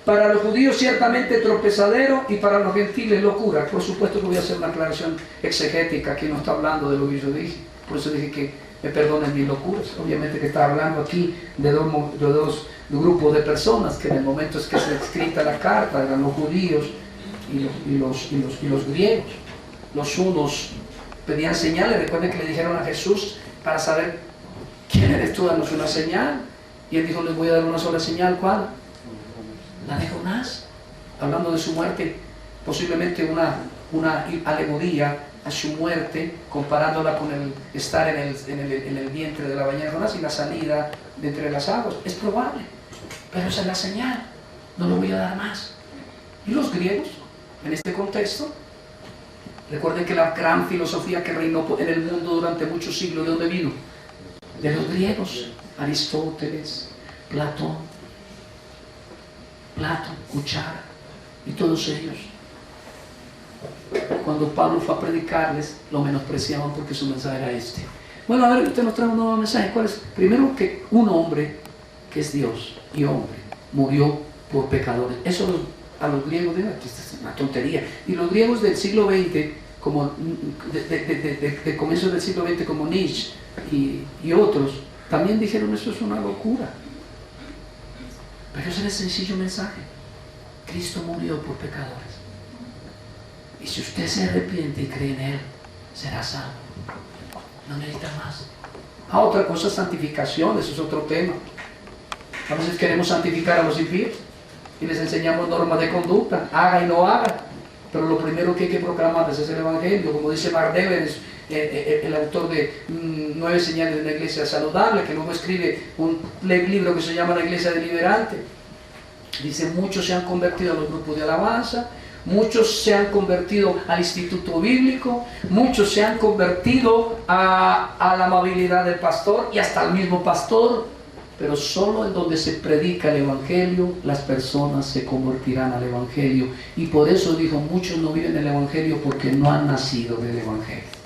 Para los judíos ciertamente tropezadero y para los gentiles locura. Por supuesto que voy a hacer una aclaración exegética, aquí no está hablando de lo que yo dije, por eso dije que me perdonen mis locuras. Obviamente que está hablando aquí de dos grupos de personas que en el momento es que se escrita la carta eran los judíos y los griegos. Los unos pedían señales. Recuerden que le dijeron a Jesús, para saber quién eres tú, danos una señal. Y él dijo, les voy a dar una sola señal. ¿Cuál? La de Jonás, hablando de su muerte, posiblemente una alegoría a su muerte, comparándola con el estar en el vientre de la ballena de Jonás y la salida de entre las aguas. Es probable, pero esa es la señal, no lo voy a dar más. Y los griegos, en este contexto, recuerden que la gran filosofía que reinó en el mundo durante muchos siglos, ¿de dónde vino? De los griegos, Aristóteles, Platón, Cuchara y todos ellos. Cuando Pablo fue a predicarles, lo menospreciaban porque su mensaje era este. Bueno, a ver, usted nos trae un nuevo mensaje. ¿Cuál es? Primero, que un hombre que es Dios y hombre murió por pecadores. Eso a los griegos es una tontería. Y los griegos del siglo XX, como de comienzo del siglo XX, como Nietzsche y otros, también dijeron eso es una locura. Pero ese es el sencillo mensaje. Cristo murió por pecadores. Y si usted se arrepiente y cree en Él, será salvo. No necesita más. Otra cosa es santificación, eso es otro tema. A veces queremos santificar a los impíos y les enseñamos normas de conducta, haga y no haga. Pero lo primero que hay que proclamar es el Evangelio, como dice Mark Dever, el autor de 9 señales de una iglesia saludable, que luego escribe un libro que se llama La Iglesia Deliberante. Dice, muchos se han convertido a los grupos de alabanza, muchos se han convertido al instituto bíblico, muchos se han convertido a la amabilidad del pastor y hasta al mismo pastor, pero solo en donde se predica el Evangelio, las personas se convertirán al Evangelio. Y por eso dijo, muchos no viven el Evangelio porque no han nacido del Evangelio.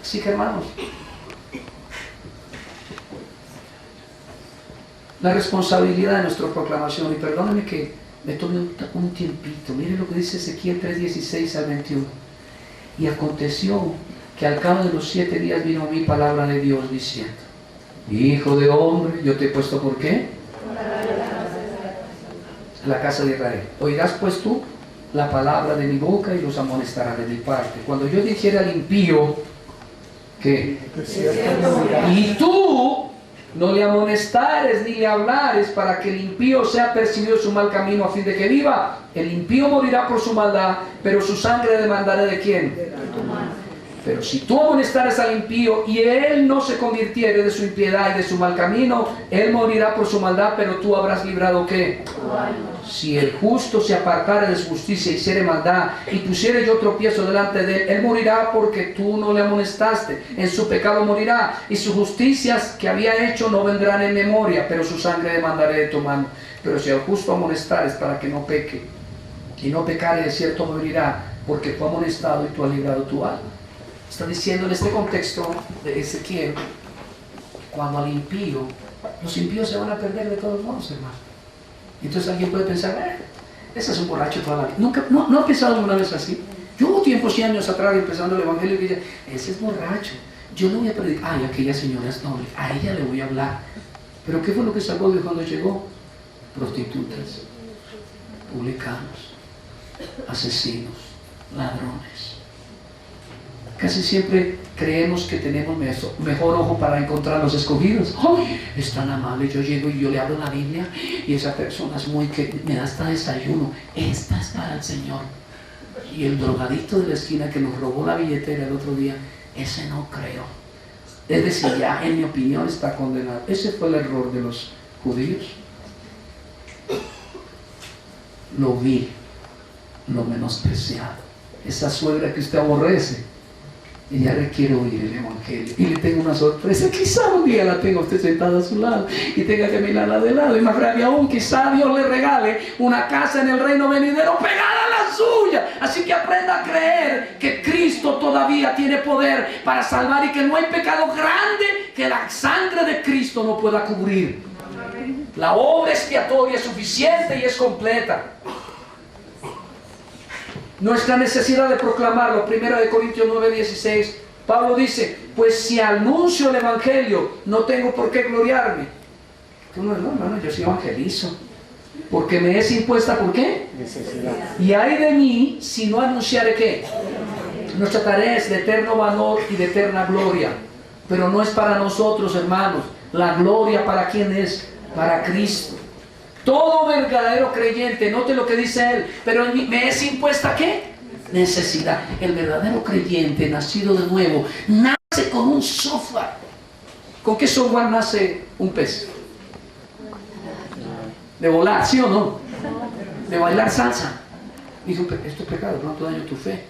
Así que hermanos, la responsabilidad de nuestra proclamación, y perdónenme que me tome un tiempito, miren lo que dice Ezequiel 3:16 al 21. Y aconteció que al cabo de los 7 días vino a mí palabra de Dios diciendo, hijo de hombre, yo te he puesto ¿por qué? La casa de Israel. Oirás pues tú la palabra de mi boca y los amonestarás de mi parte. Cuando yo dijera al impío que y tú no le amonestares ni le hablares para que el impío sea percibido su mal camino a fin de que viva, el impío morirá por su maldad, pero su sangre demandaré ¿de quién? De tu mano. Pero si tú amonestares al impío y él no se convirtiere de su impiedad y de su mal camino, él morirá por su maldad, pero tú habrás librado ¿qué? Si el justo se apartare de su justicia y hiciere maldad y pusiere yo tropiezo delante de él, él morirá porque tú no le amonestaste, en su pecado morirá, y sus justicias que había hecho no vendrán en memoria, pero su sangre demandaré de tu mano. Pero si al justo amonestares para que no peque, y no pecare, de cierto morirá, porque tú amonestado y tú has librado tu alma. Está diciendo en este contexto de Ezequiel, cuando al impío, los impíos se van a perder de todos modos, hermano. Entonces alguien puede pensar, ese es un borracho toda la vida. ¿Nunca, no ha pensado alguna vez así? Yo hubo tiempos y años atrás empezando el evangelio y decía, ese es borracho, yo le voy a predicar, ay, aquella señora es noble, a ella le voy a hablar. Pero ¿qué fue lo que sacó de cuando llegó? Prostitutas, publicanos, asesinos, ladrones. Casi siempre creemos que tenemos mejor ojo para encontrar los escogidos. ¡Ay! Es tan amable, yo llego y yo le abro la Biblia y esa persona es muy que me da hasta desayuno. Esta es para el Señor. Y el drogadicto de la esquina que nos robó la billetera el otro día, ese no creo. Es decir, ya en mi opinión está condenado. Ese fue el error de los judíos. Lo vi, lo menospreciado. Esa suegra que usted aborrece, ella requiere oír el evangelio. Y le tengo una sorpresa, quizá un día la tenga usted sentada a su lado y tenga que mirarla de lado, y más grave aún, quizá Dios le regale una casa en el reino venidero pegada a la suya. Así que aprenda a creer que Cristo todavía tiene poder para salvar y que no hay pecado grande que la sangre de Cristo no pueda cubrir. La obra expiatoria es suficiente y es completa. Nuestra necesidad de proclamarlo, 1 Corintios 9:16, Pablo dice, pues si anuncio el Evangelio, no tengo por qué gloriarme. No, hermano, yo sí evangelizo, porque me es impuesta, ¿por qué? Necesidad. Y hay de mí si no anunciare ¿qué? Nuestra tarea es de eterno valor y de eterna gloria, pero no es para nosotros, hermanos. La gloria, ¿para quién es? Para Cristo. Todo verdadero creyente, note lo que dice él, pero me es impuesta ¿qué? Necesidad. El verdadero creyente, nacido de nuevo, nace con un software. ¿Con qué software nace un pez? De volar, ¿sí o no? De bailar salsa. Dijo, esto es pecado, pronto daño tu fe.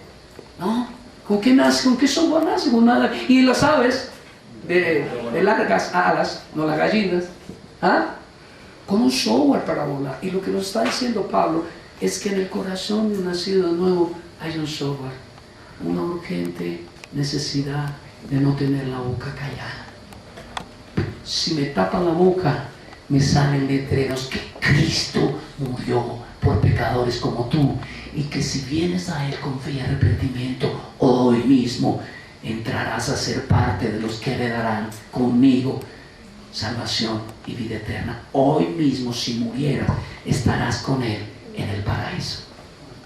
No, ¿con qué nace? ¿Con qué software nace? Con nada. Y las aves de largas alas, no las gallinas, ¿ah? Con un software para volar. Y lo que nos está diciendo Pablo es que en el corazón de un nacido de nuevo hay un software, una urgente necesidad de no tener la boca callada. Si me tapan la boca, me salen letreros que Cristo murió por pecadores como tú, y que si vienes a Él con fe y arrepentimiento, hoy mismo entrarás a ser parte de los que heredarán conmigo salvación y vida eterna. Hoy mismo, si murieras, estarás con Él en el paraíso.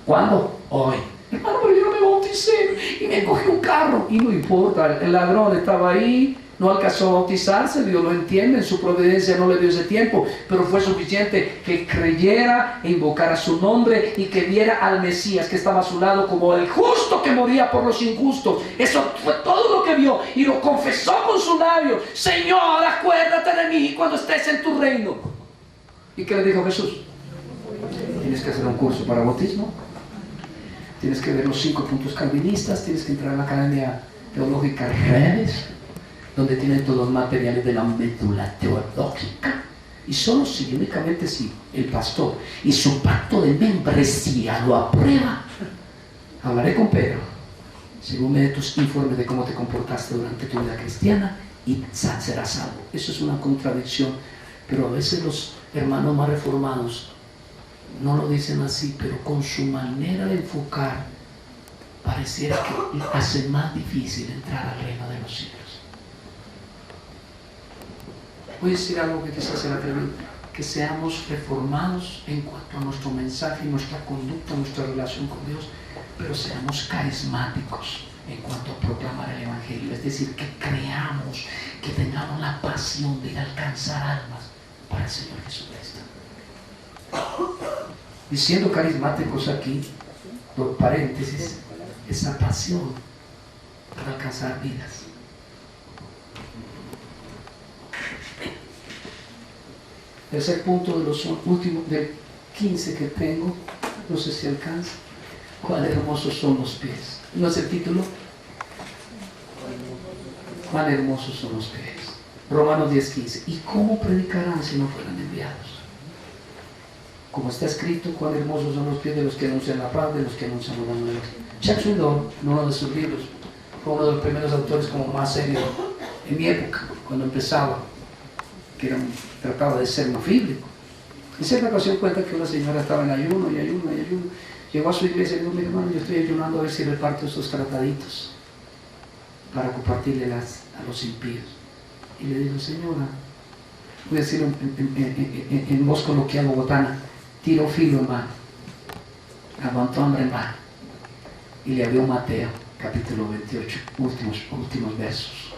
¿Cuándo? Hoy. Hermano, pero yo no me bauticé y me cogí un carro. Y no importa, el ladrón estaba ahí, no alcanzó a bautizarse, Dios lo entiende, en su providencia no le dio ese tiempo, pero fue suficiente que creyera e invocara su nombre y que viera al Mesías que estaba a su lado como el justo que moría por los injustos. Eso fue todo lo que vio y lo confesó con su labio. Señor, acuérdate de mí cuando estés en tu reino. ¿Y qué le dijo Jesús? Tienes que hacer un curso para bautismo, tienes que ver los 5 puntos calvinistas, tienes que entrar a la Academia Teológica Redes, donde tienen todos los materiales de la médula teológica. Y solo si, únicamente si el pastor y su pacto de membresía lo aprueba, hablaré con Pedro, según me dé tus informes de cómo te comportaste durante tu vida cristiana, y serás salvo. Eso es una contradicción, pero a veces los hermanos más reformados no lo dicen así, pero con su manera de enfocar pareciera que hace más difícil entrar al reino de los cielos. Voy a decir algo que quizás sea atrevido, que seamos reformados en cuanto a nuestro mensaje, nuestra conducta, nuestra relación con Dios, pero seamos carismáticos en cuanto a proclamar el Evangelio, es decir, que creamos, que tengamos la pasión de ir a alcanzar almas para el Señor Jesucristo. Diciendo carismáticos aquí, por paréntesis, esa pasión para alcanzar vidas. Tercer punto de los últimos, del 15 que tengo, no sé si alcanza. Cuán hermosos son los pies. ¿No es el título? Cuán hermosos son los pies. Romanos 10:15. ¿Y cómo predicarán si no fueran enviados? Como está escrito, cuán hermosos son los pies de los que anuncian la paz, de los que anuncian buenas nuevas. Chuck Swindoll, en uno de sus libros, fue uno de los primeros autores como más serios en mi época, cuando empezaba, que trataba de ser muy bíblico. En cierta ocasión cuenta que una señora estaba en ayuno. Llegó a su iglesia y dijo: mi hermano, yo estoy ayunando a ver si reparto estos trataditos para compartirle a los impíos. Y le dijo: señora, voy a decirlo en voz coloquial bogotana, tiró filo en mano, aguantó hambre en mano, y le abrió Mateo capítulo 28, últimos versos,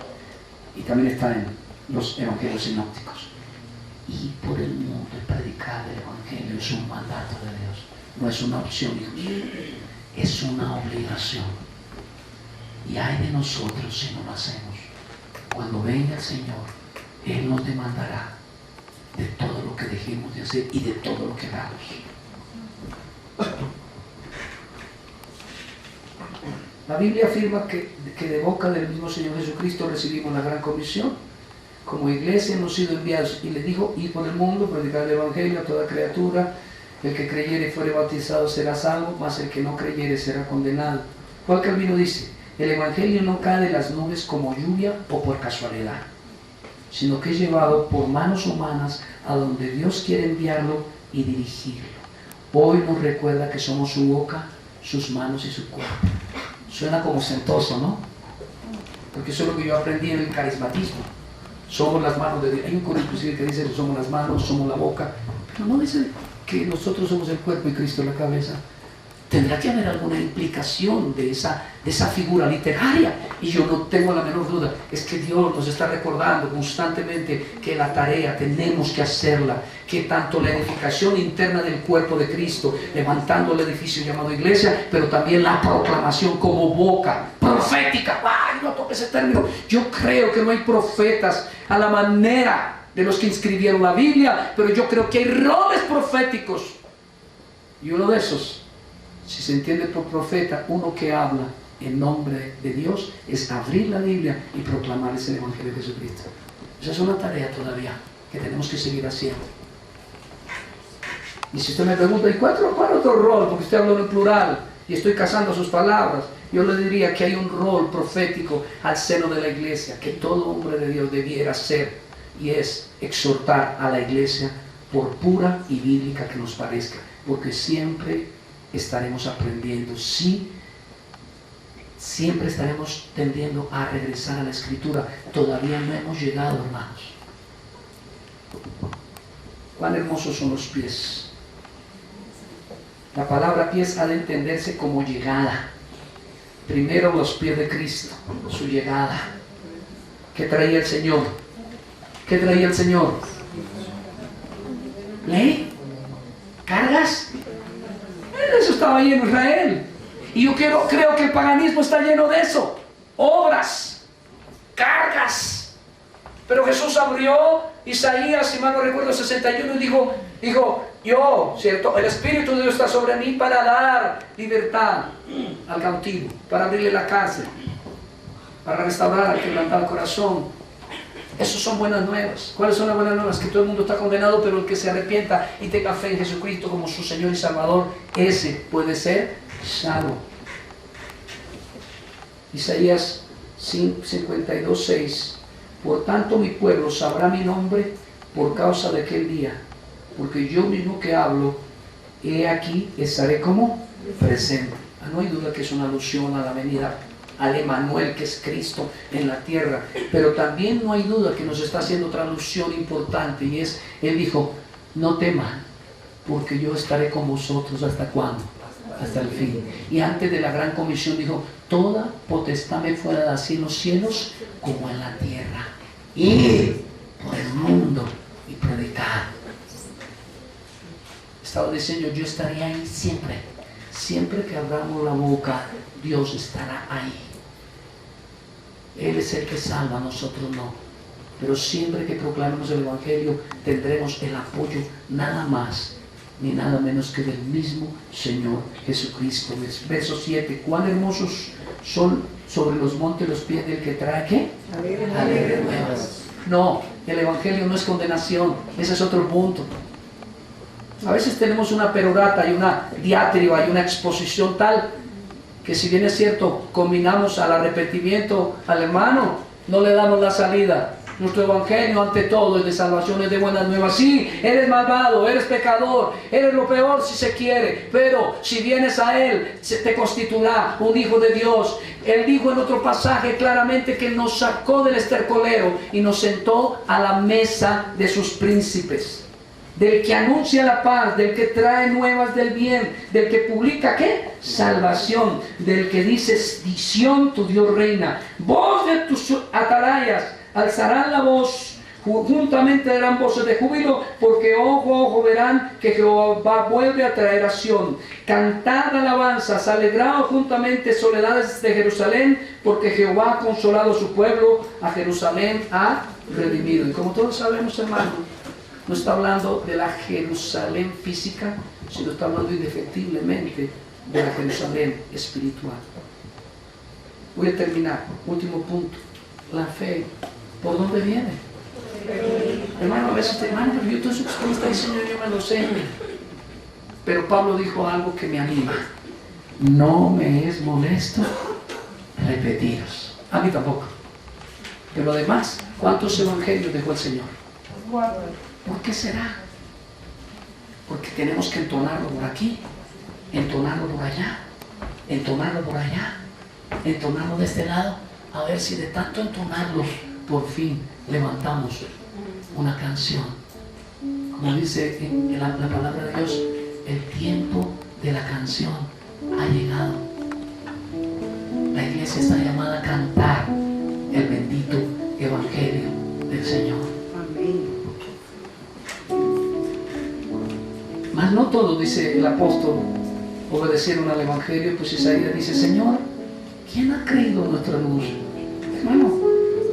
y también está en los evangelios sinópticos. Y por el mundo predicar el evangelio es un mandato de Dios, no es una opción, hijos, es una obligación. Y ay de nosotros si no lo hacemos. Cuando venga el Señor, Él nos demandará de todo lo que dejemos de hacer y de todo lo que hagamos. La Biblia afirma que de boca del mismo Señor Jesucristo recibimos la gran comisión. Como iglesia hemos sido enviados, y le dijo: id por el mundo, predicar el evangelio a toda criatura. El que creyere y fuere bautizado será salvo, mas el que no creyere será condenado. Juan Calvino dice: el evangelio no cae de las nubes como lluvia o por casualidad. sino que es llevado por manos humanas a donde Dios quiere enviarlo y dirigirlo. Hoy nos recuerda que somos su boca, sus manos y su cuerpo. Suena como sentoso, ¿no? Porque eso es lo que yo aprendí en el carismatismo. Somos las manos de Dios. Hay un coro inclusive que dice que somos las manos, somos la boca, pero no dice que nosotros somos el cuerpo y Cristo la cabeza. Tendrá que haber alguna implicación de esa figura literaria, y yo no tengo la menor duda. Es que Dios nos está recordando constantemente que la tarea tenemos que hacerla, que tanto la edificación interna del cuerpo de Cristo, levantando el edificio llamado iglesia, pero también la proclamación como boca profética. ¡Ay, no toque ese término! Yo creo que no hay profetas a la manera de los que inscribieron la Biblia, pero yo creo que hay roles proféticos, y uno de esos, si se entiende por profeta, uno que habla en nombre de Dios, es abrir la Biblia y proclamarles el Evangelio de Jesucristo. Esa es una tarea todavía que tenemos que seguir haciendo. Y si usted me pregunta, ¿y cuál otro rol? Porque usted habló en plural y estoy casando sus palabras. Yo le diría que hay un rol profético al seno de la iglesia que todo hombre de Dios debiera hacer, y es exhortar a la iglesia, por pura y bíblica que nos parezca, porque siempre estaremos aprendiendo. Sí, siempre estaremos tendiendo a regresar a la Escritura. Todavía no hemos llegado, hermanos. Cuán hermosos son los pies. La palabra pies ha de entenderse como llegada. Primero los pies de Cristo, su llegada. ¿Qué traía el Señor? ¿Qué traía el Señor? ¿Ley? ¿Cargas? Eso estaba ahí en Israel. Y yo creo que el paganismo está lleno de eso. Obras, cargas. Pero Jesús abrió Isaías, si mal no recuerdo, 61, y dijo, yo, ¿cierto? El Espíritu de Dios está sobre mí para dar libertad al cautivo, para abrirle la cárcel, para restaurar al quebrantado corazón. Esas son buenas nuevas. ¿Cuáles son las buenas nuevas? Que todo el mundo está condenado, pero el que se arrepienta y tenga fe en Jesucristo como su Señor y Salvador, ese puede ser salvo. Isaías 52:6. Por tanto mi pueblo sabrá mi nombre por causa de aquel día, porque yo mismo que hablo, he aquí estaré como presente. No hay duda que es una alusión a la venida al Emanuel, que es Cristo en la tierra, pero también no hay duda que nos está haciendo otra alusión importante, y es, Él dijo, no teman, porque yo estaré con vosotros. ¿Hasta cuándo? Hasta el fin. Y antes de la gran comisión dijo, toda potestad me fue dada así en los cielos como en la tierra. Ir por el mundo y predicar. Estaba diciendo, yo estaré ahí siempre. Siempre que abramos la boca, Dios estará ahí. Él es el que salva, nosotros no. Pero siempre que proclamemos el Evangelio, tendremos el apoyo nada más ni nada menos que del mismo Señor Jesucristo. Verso 7. Cuán hermosos son sobre los montes los pies del que trae, ¿qué? Alegres nuevas. No, el Evangelio no es condenación. Ese es otro punto. A veces tenemos una perorata y una diatriba y una exposición tal que, si bien es cierto, combinamos al arrepentimiento al hermano, no le damos la salida. Nuestro Evangelio ante todo es de salvación, es de buenas nuevas. Sí, eres malvado, eres pecador, eres lo peor si se quiere, pero si vienes a Él, se te constituirá un hijo de Dios. Él dijo en otro pasaje claramente que nos sacó del estercolero y nos sentó a la mesa de sus príncipes. Del que anuncia la paz, del que trae nuevas del bien, del que publica, ¿qué? Salvación, del que dice, Sión, tu Dios reina. Voz de tus atalayas, alzarán la voz, juntamente darán voces de júbilo, porque ojo a ojo verán que Jehová vuelve a traer a Sión. Cantad alabanzas, alegraos juntamente soledades de Jerusalén, porque Jehová ha consolado a su pueblo, a Jerusalén ha redimido. Y como todos sabemos, hermano, no está hablando de la Jerusalén física, sino está hablando indefectiblemente de la Jerusalén espiritual. Voy a terminar. Último punto. La fe. ¿Por dónde viene? Hermano, a veces, hermano, pero yo todo eso que usted está diciendo, yo me lo sé. Pero Pablo dijo algo que me anima. No me es molesto repetiros. A mí tampoco. Pero además, ¿cuántos evangelios dejó el Señor? ¿Por qué será? Porque tenemos que entonarlo por aquí, entonarlo por allá, entonarlo por allá, entonarlo de este lado, a ver si de tanto entonarlo, por fin levantamos una canción. Como dice en la palabra de Dios, el tiempo de la canción ha llegado. La iglesia está llamada a cantar el bendito evangelio del Señor. Amén. Mas no todos, dice el apóstol, obedecieron al evangelio. Pues Isaías dice: Señor, ¿quién ha creído nuestra luz? Hermano,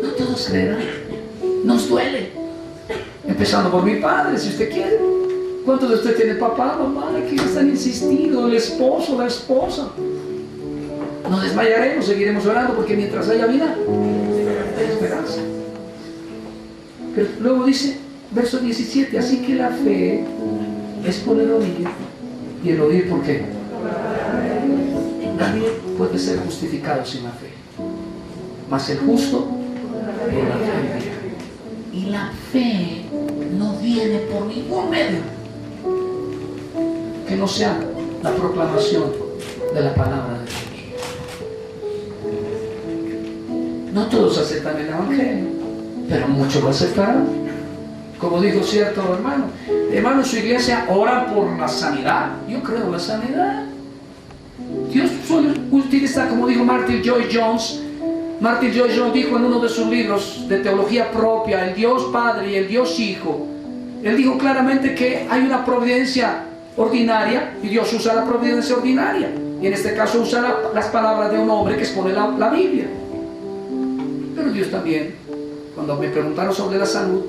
no todos creerán. Nos duele, empezando por mi padre, si usted quiere. ¿Cuántos de ustedes tienen papá, mamá, que están insistiendo, el esposo, la esposa? No desmayaremos, seguiremos orando, porque mientras haya vida, hay esperanza. Pero luego dice, verso 17: así que la fe es por el oír, y el oír, ¿por qué? Nadie puede ser justificado sin la fe, mas el justo por la fe. Y la fe no viene por ningún medio que no sea la proclamación de la palabra de Dios. No todos aceptan el evangelio, pero muchos lo aceptarán. Como dijo cierto hermano, en su iglesia oran por la sanidad. Yo creo en la sanidad. Dios suele utilizar, como dijo Martin Lloyd Jones. Martin Lloyd Jones dijo en uno de sus libros de teología propia, el Dios Padre y el Dios Hijo. Él dijo claramente que hay una providencia ordinaria y Dios usa la providencia ordinaria. Y en este caso usa las palabras de un hombre que expone la Biblia. Pero Dios también, cuando me preguntaron sobre la salud,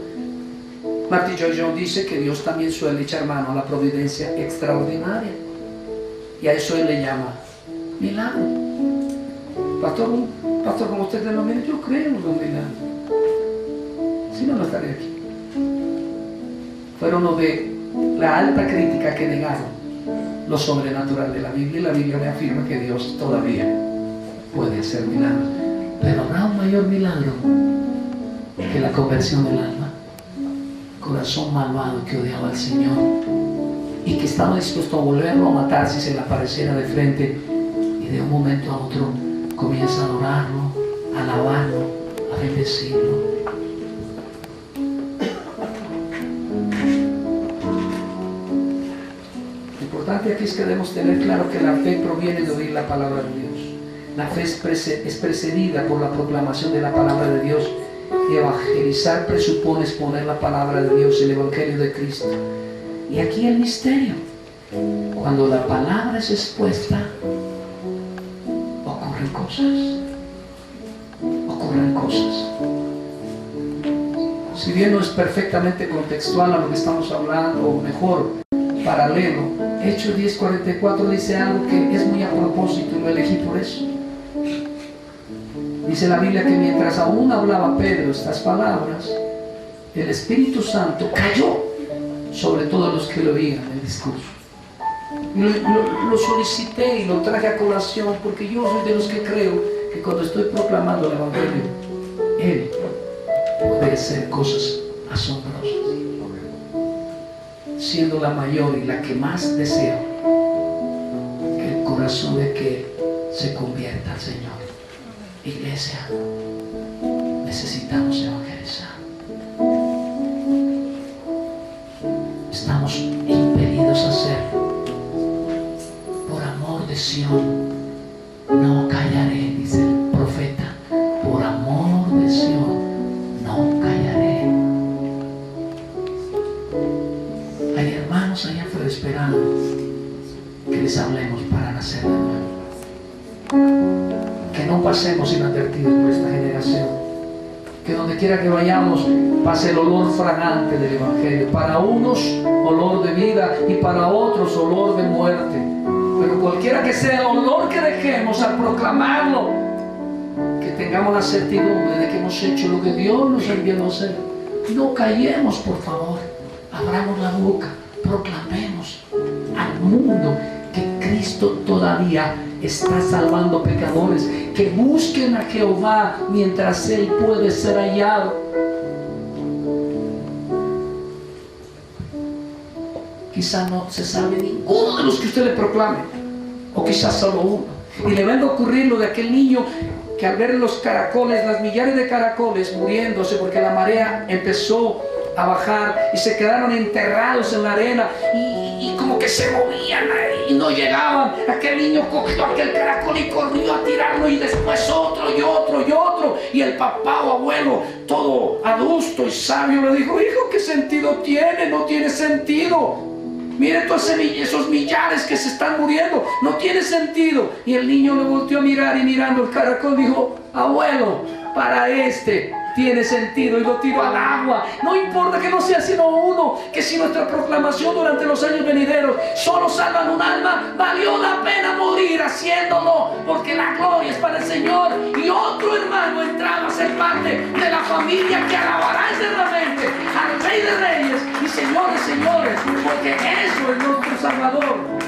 Martin Lloyd Jones dice que Dios también suele echar mano a la providencia extraordinaria. Y a eso él le llama milagro. Pastor, como usted denomina, yo creo en los milagros. Si no, no estaré aquí. Fueron los de la alta crítica que negaron lo sobrenatural de la Biblia. Y la Biblia me afirma que Dios todavía puede hacer milagros. Pero habrá un mayor milagro que la conversión del alma. Corazón malvado que odiaba al Señor y que estaba dispuesto a volverlo a matar si se le apareciera de frente, y de un momento a otro comienza a adorarlo, a alabarlo, a bendecirlo. Lo importante aquí es que debemos tener claro que la fe proviene de oír la palabra de Dios. La fe es precedida por la proclamación de la palabra de Dios. Y evangelizar presupone exponer la palabra de Dios, el evangelio de Cristo. Y aquí el misterio: cuando la palabra es expuesta, ocurren cosas. Si bien no es perfectamente contextual a lo que estamos hablando, o mejor, paralelo, Hechos 10:44 dice algo que es muy a propósito y lo elegí por eso. Dice la Biblia que mientras aún hablaba Pedro estas palabras, el Espíritu Santo cayó sobre todos los que lo oían el discurso. Lo solicité y lo traje a colación porque yo soy de los que creo que cuando estoy proclamando el Evangelio, Él puede hacer cosas asombrosas, siendo la mayor y la que más deseo que el corazón de aquel se convierta al Señor. Iglesia, necesitamos evangelizar. Estamos impedidos a hacerlo. Por amor de Sión, no callaré, dice el profeta. Por amor de Sión, no callaré. Hay hermanos allá afuera esperando que les hablemos para nacer de nuevo. Que no pasemos inadvertidos por esta generación. Que donde quiera que vayamos pase el olor fragante del Evangelio. Para unos olor de vida y para otros olor de muerte. Pero cualquiera que sea el olor que dejemos al proclamarlo, que tengamos la certidumbre de que hemos hecho lo que Dios nos envió a hacer. No callemos, por favor. Abramos la boca, proclamemos al mundo que Cristo todavía está salvando pecadores, que busquen a Jehová mientras Él puede ser hallado. Quizá no se sabe ninguno de los que usted le proclame, o quizás solo uno. Y le va a ocurrir lo de aquel niño que al ver los caracoles, las millares de caracoles muriéndose porque la marea empezó a bajar y se quedaron enterrados en la arena y como que se movían y no llegaban. Aquel niño cogió aquel caracol y corrió a tirarlo, y después otro y otro y otro, y el papá o abuelo, todo adusto y sabio, le dijo: hijo, ¿qué sentido tiene? No tiene sentido. Mire todos esos millares que se están muriendo, no tiene sentido. Y el niño lo volteó a mirar, y mirando el caracol dijo: abuelo, para este tiene sentido, y lo tiró al agua. No importa que no sea sino uno, que si nuestra proclamación durante los años venideros solo salvan un alma, valió la pena morir haciéndolo, porque la gloria es para el Señor. Y otro hermano entraba a ser parte de la familia que alabará eternamente al Rey de Reyes y Señor de Señores, porque eso es nuestro Salvador.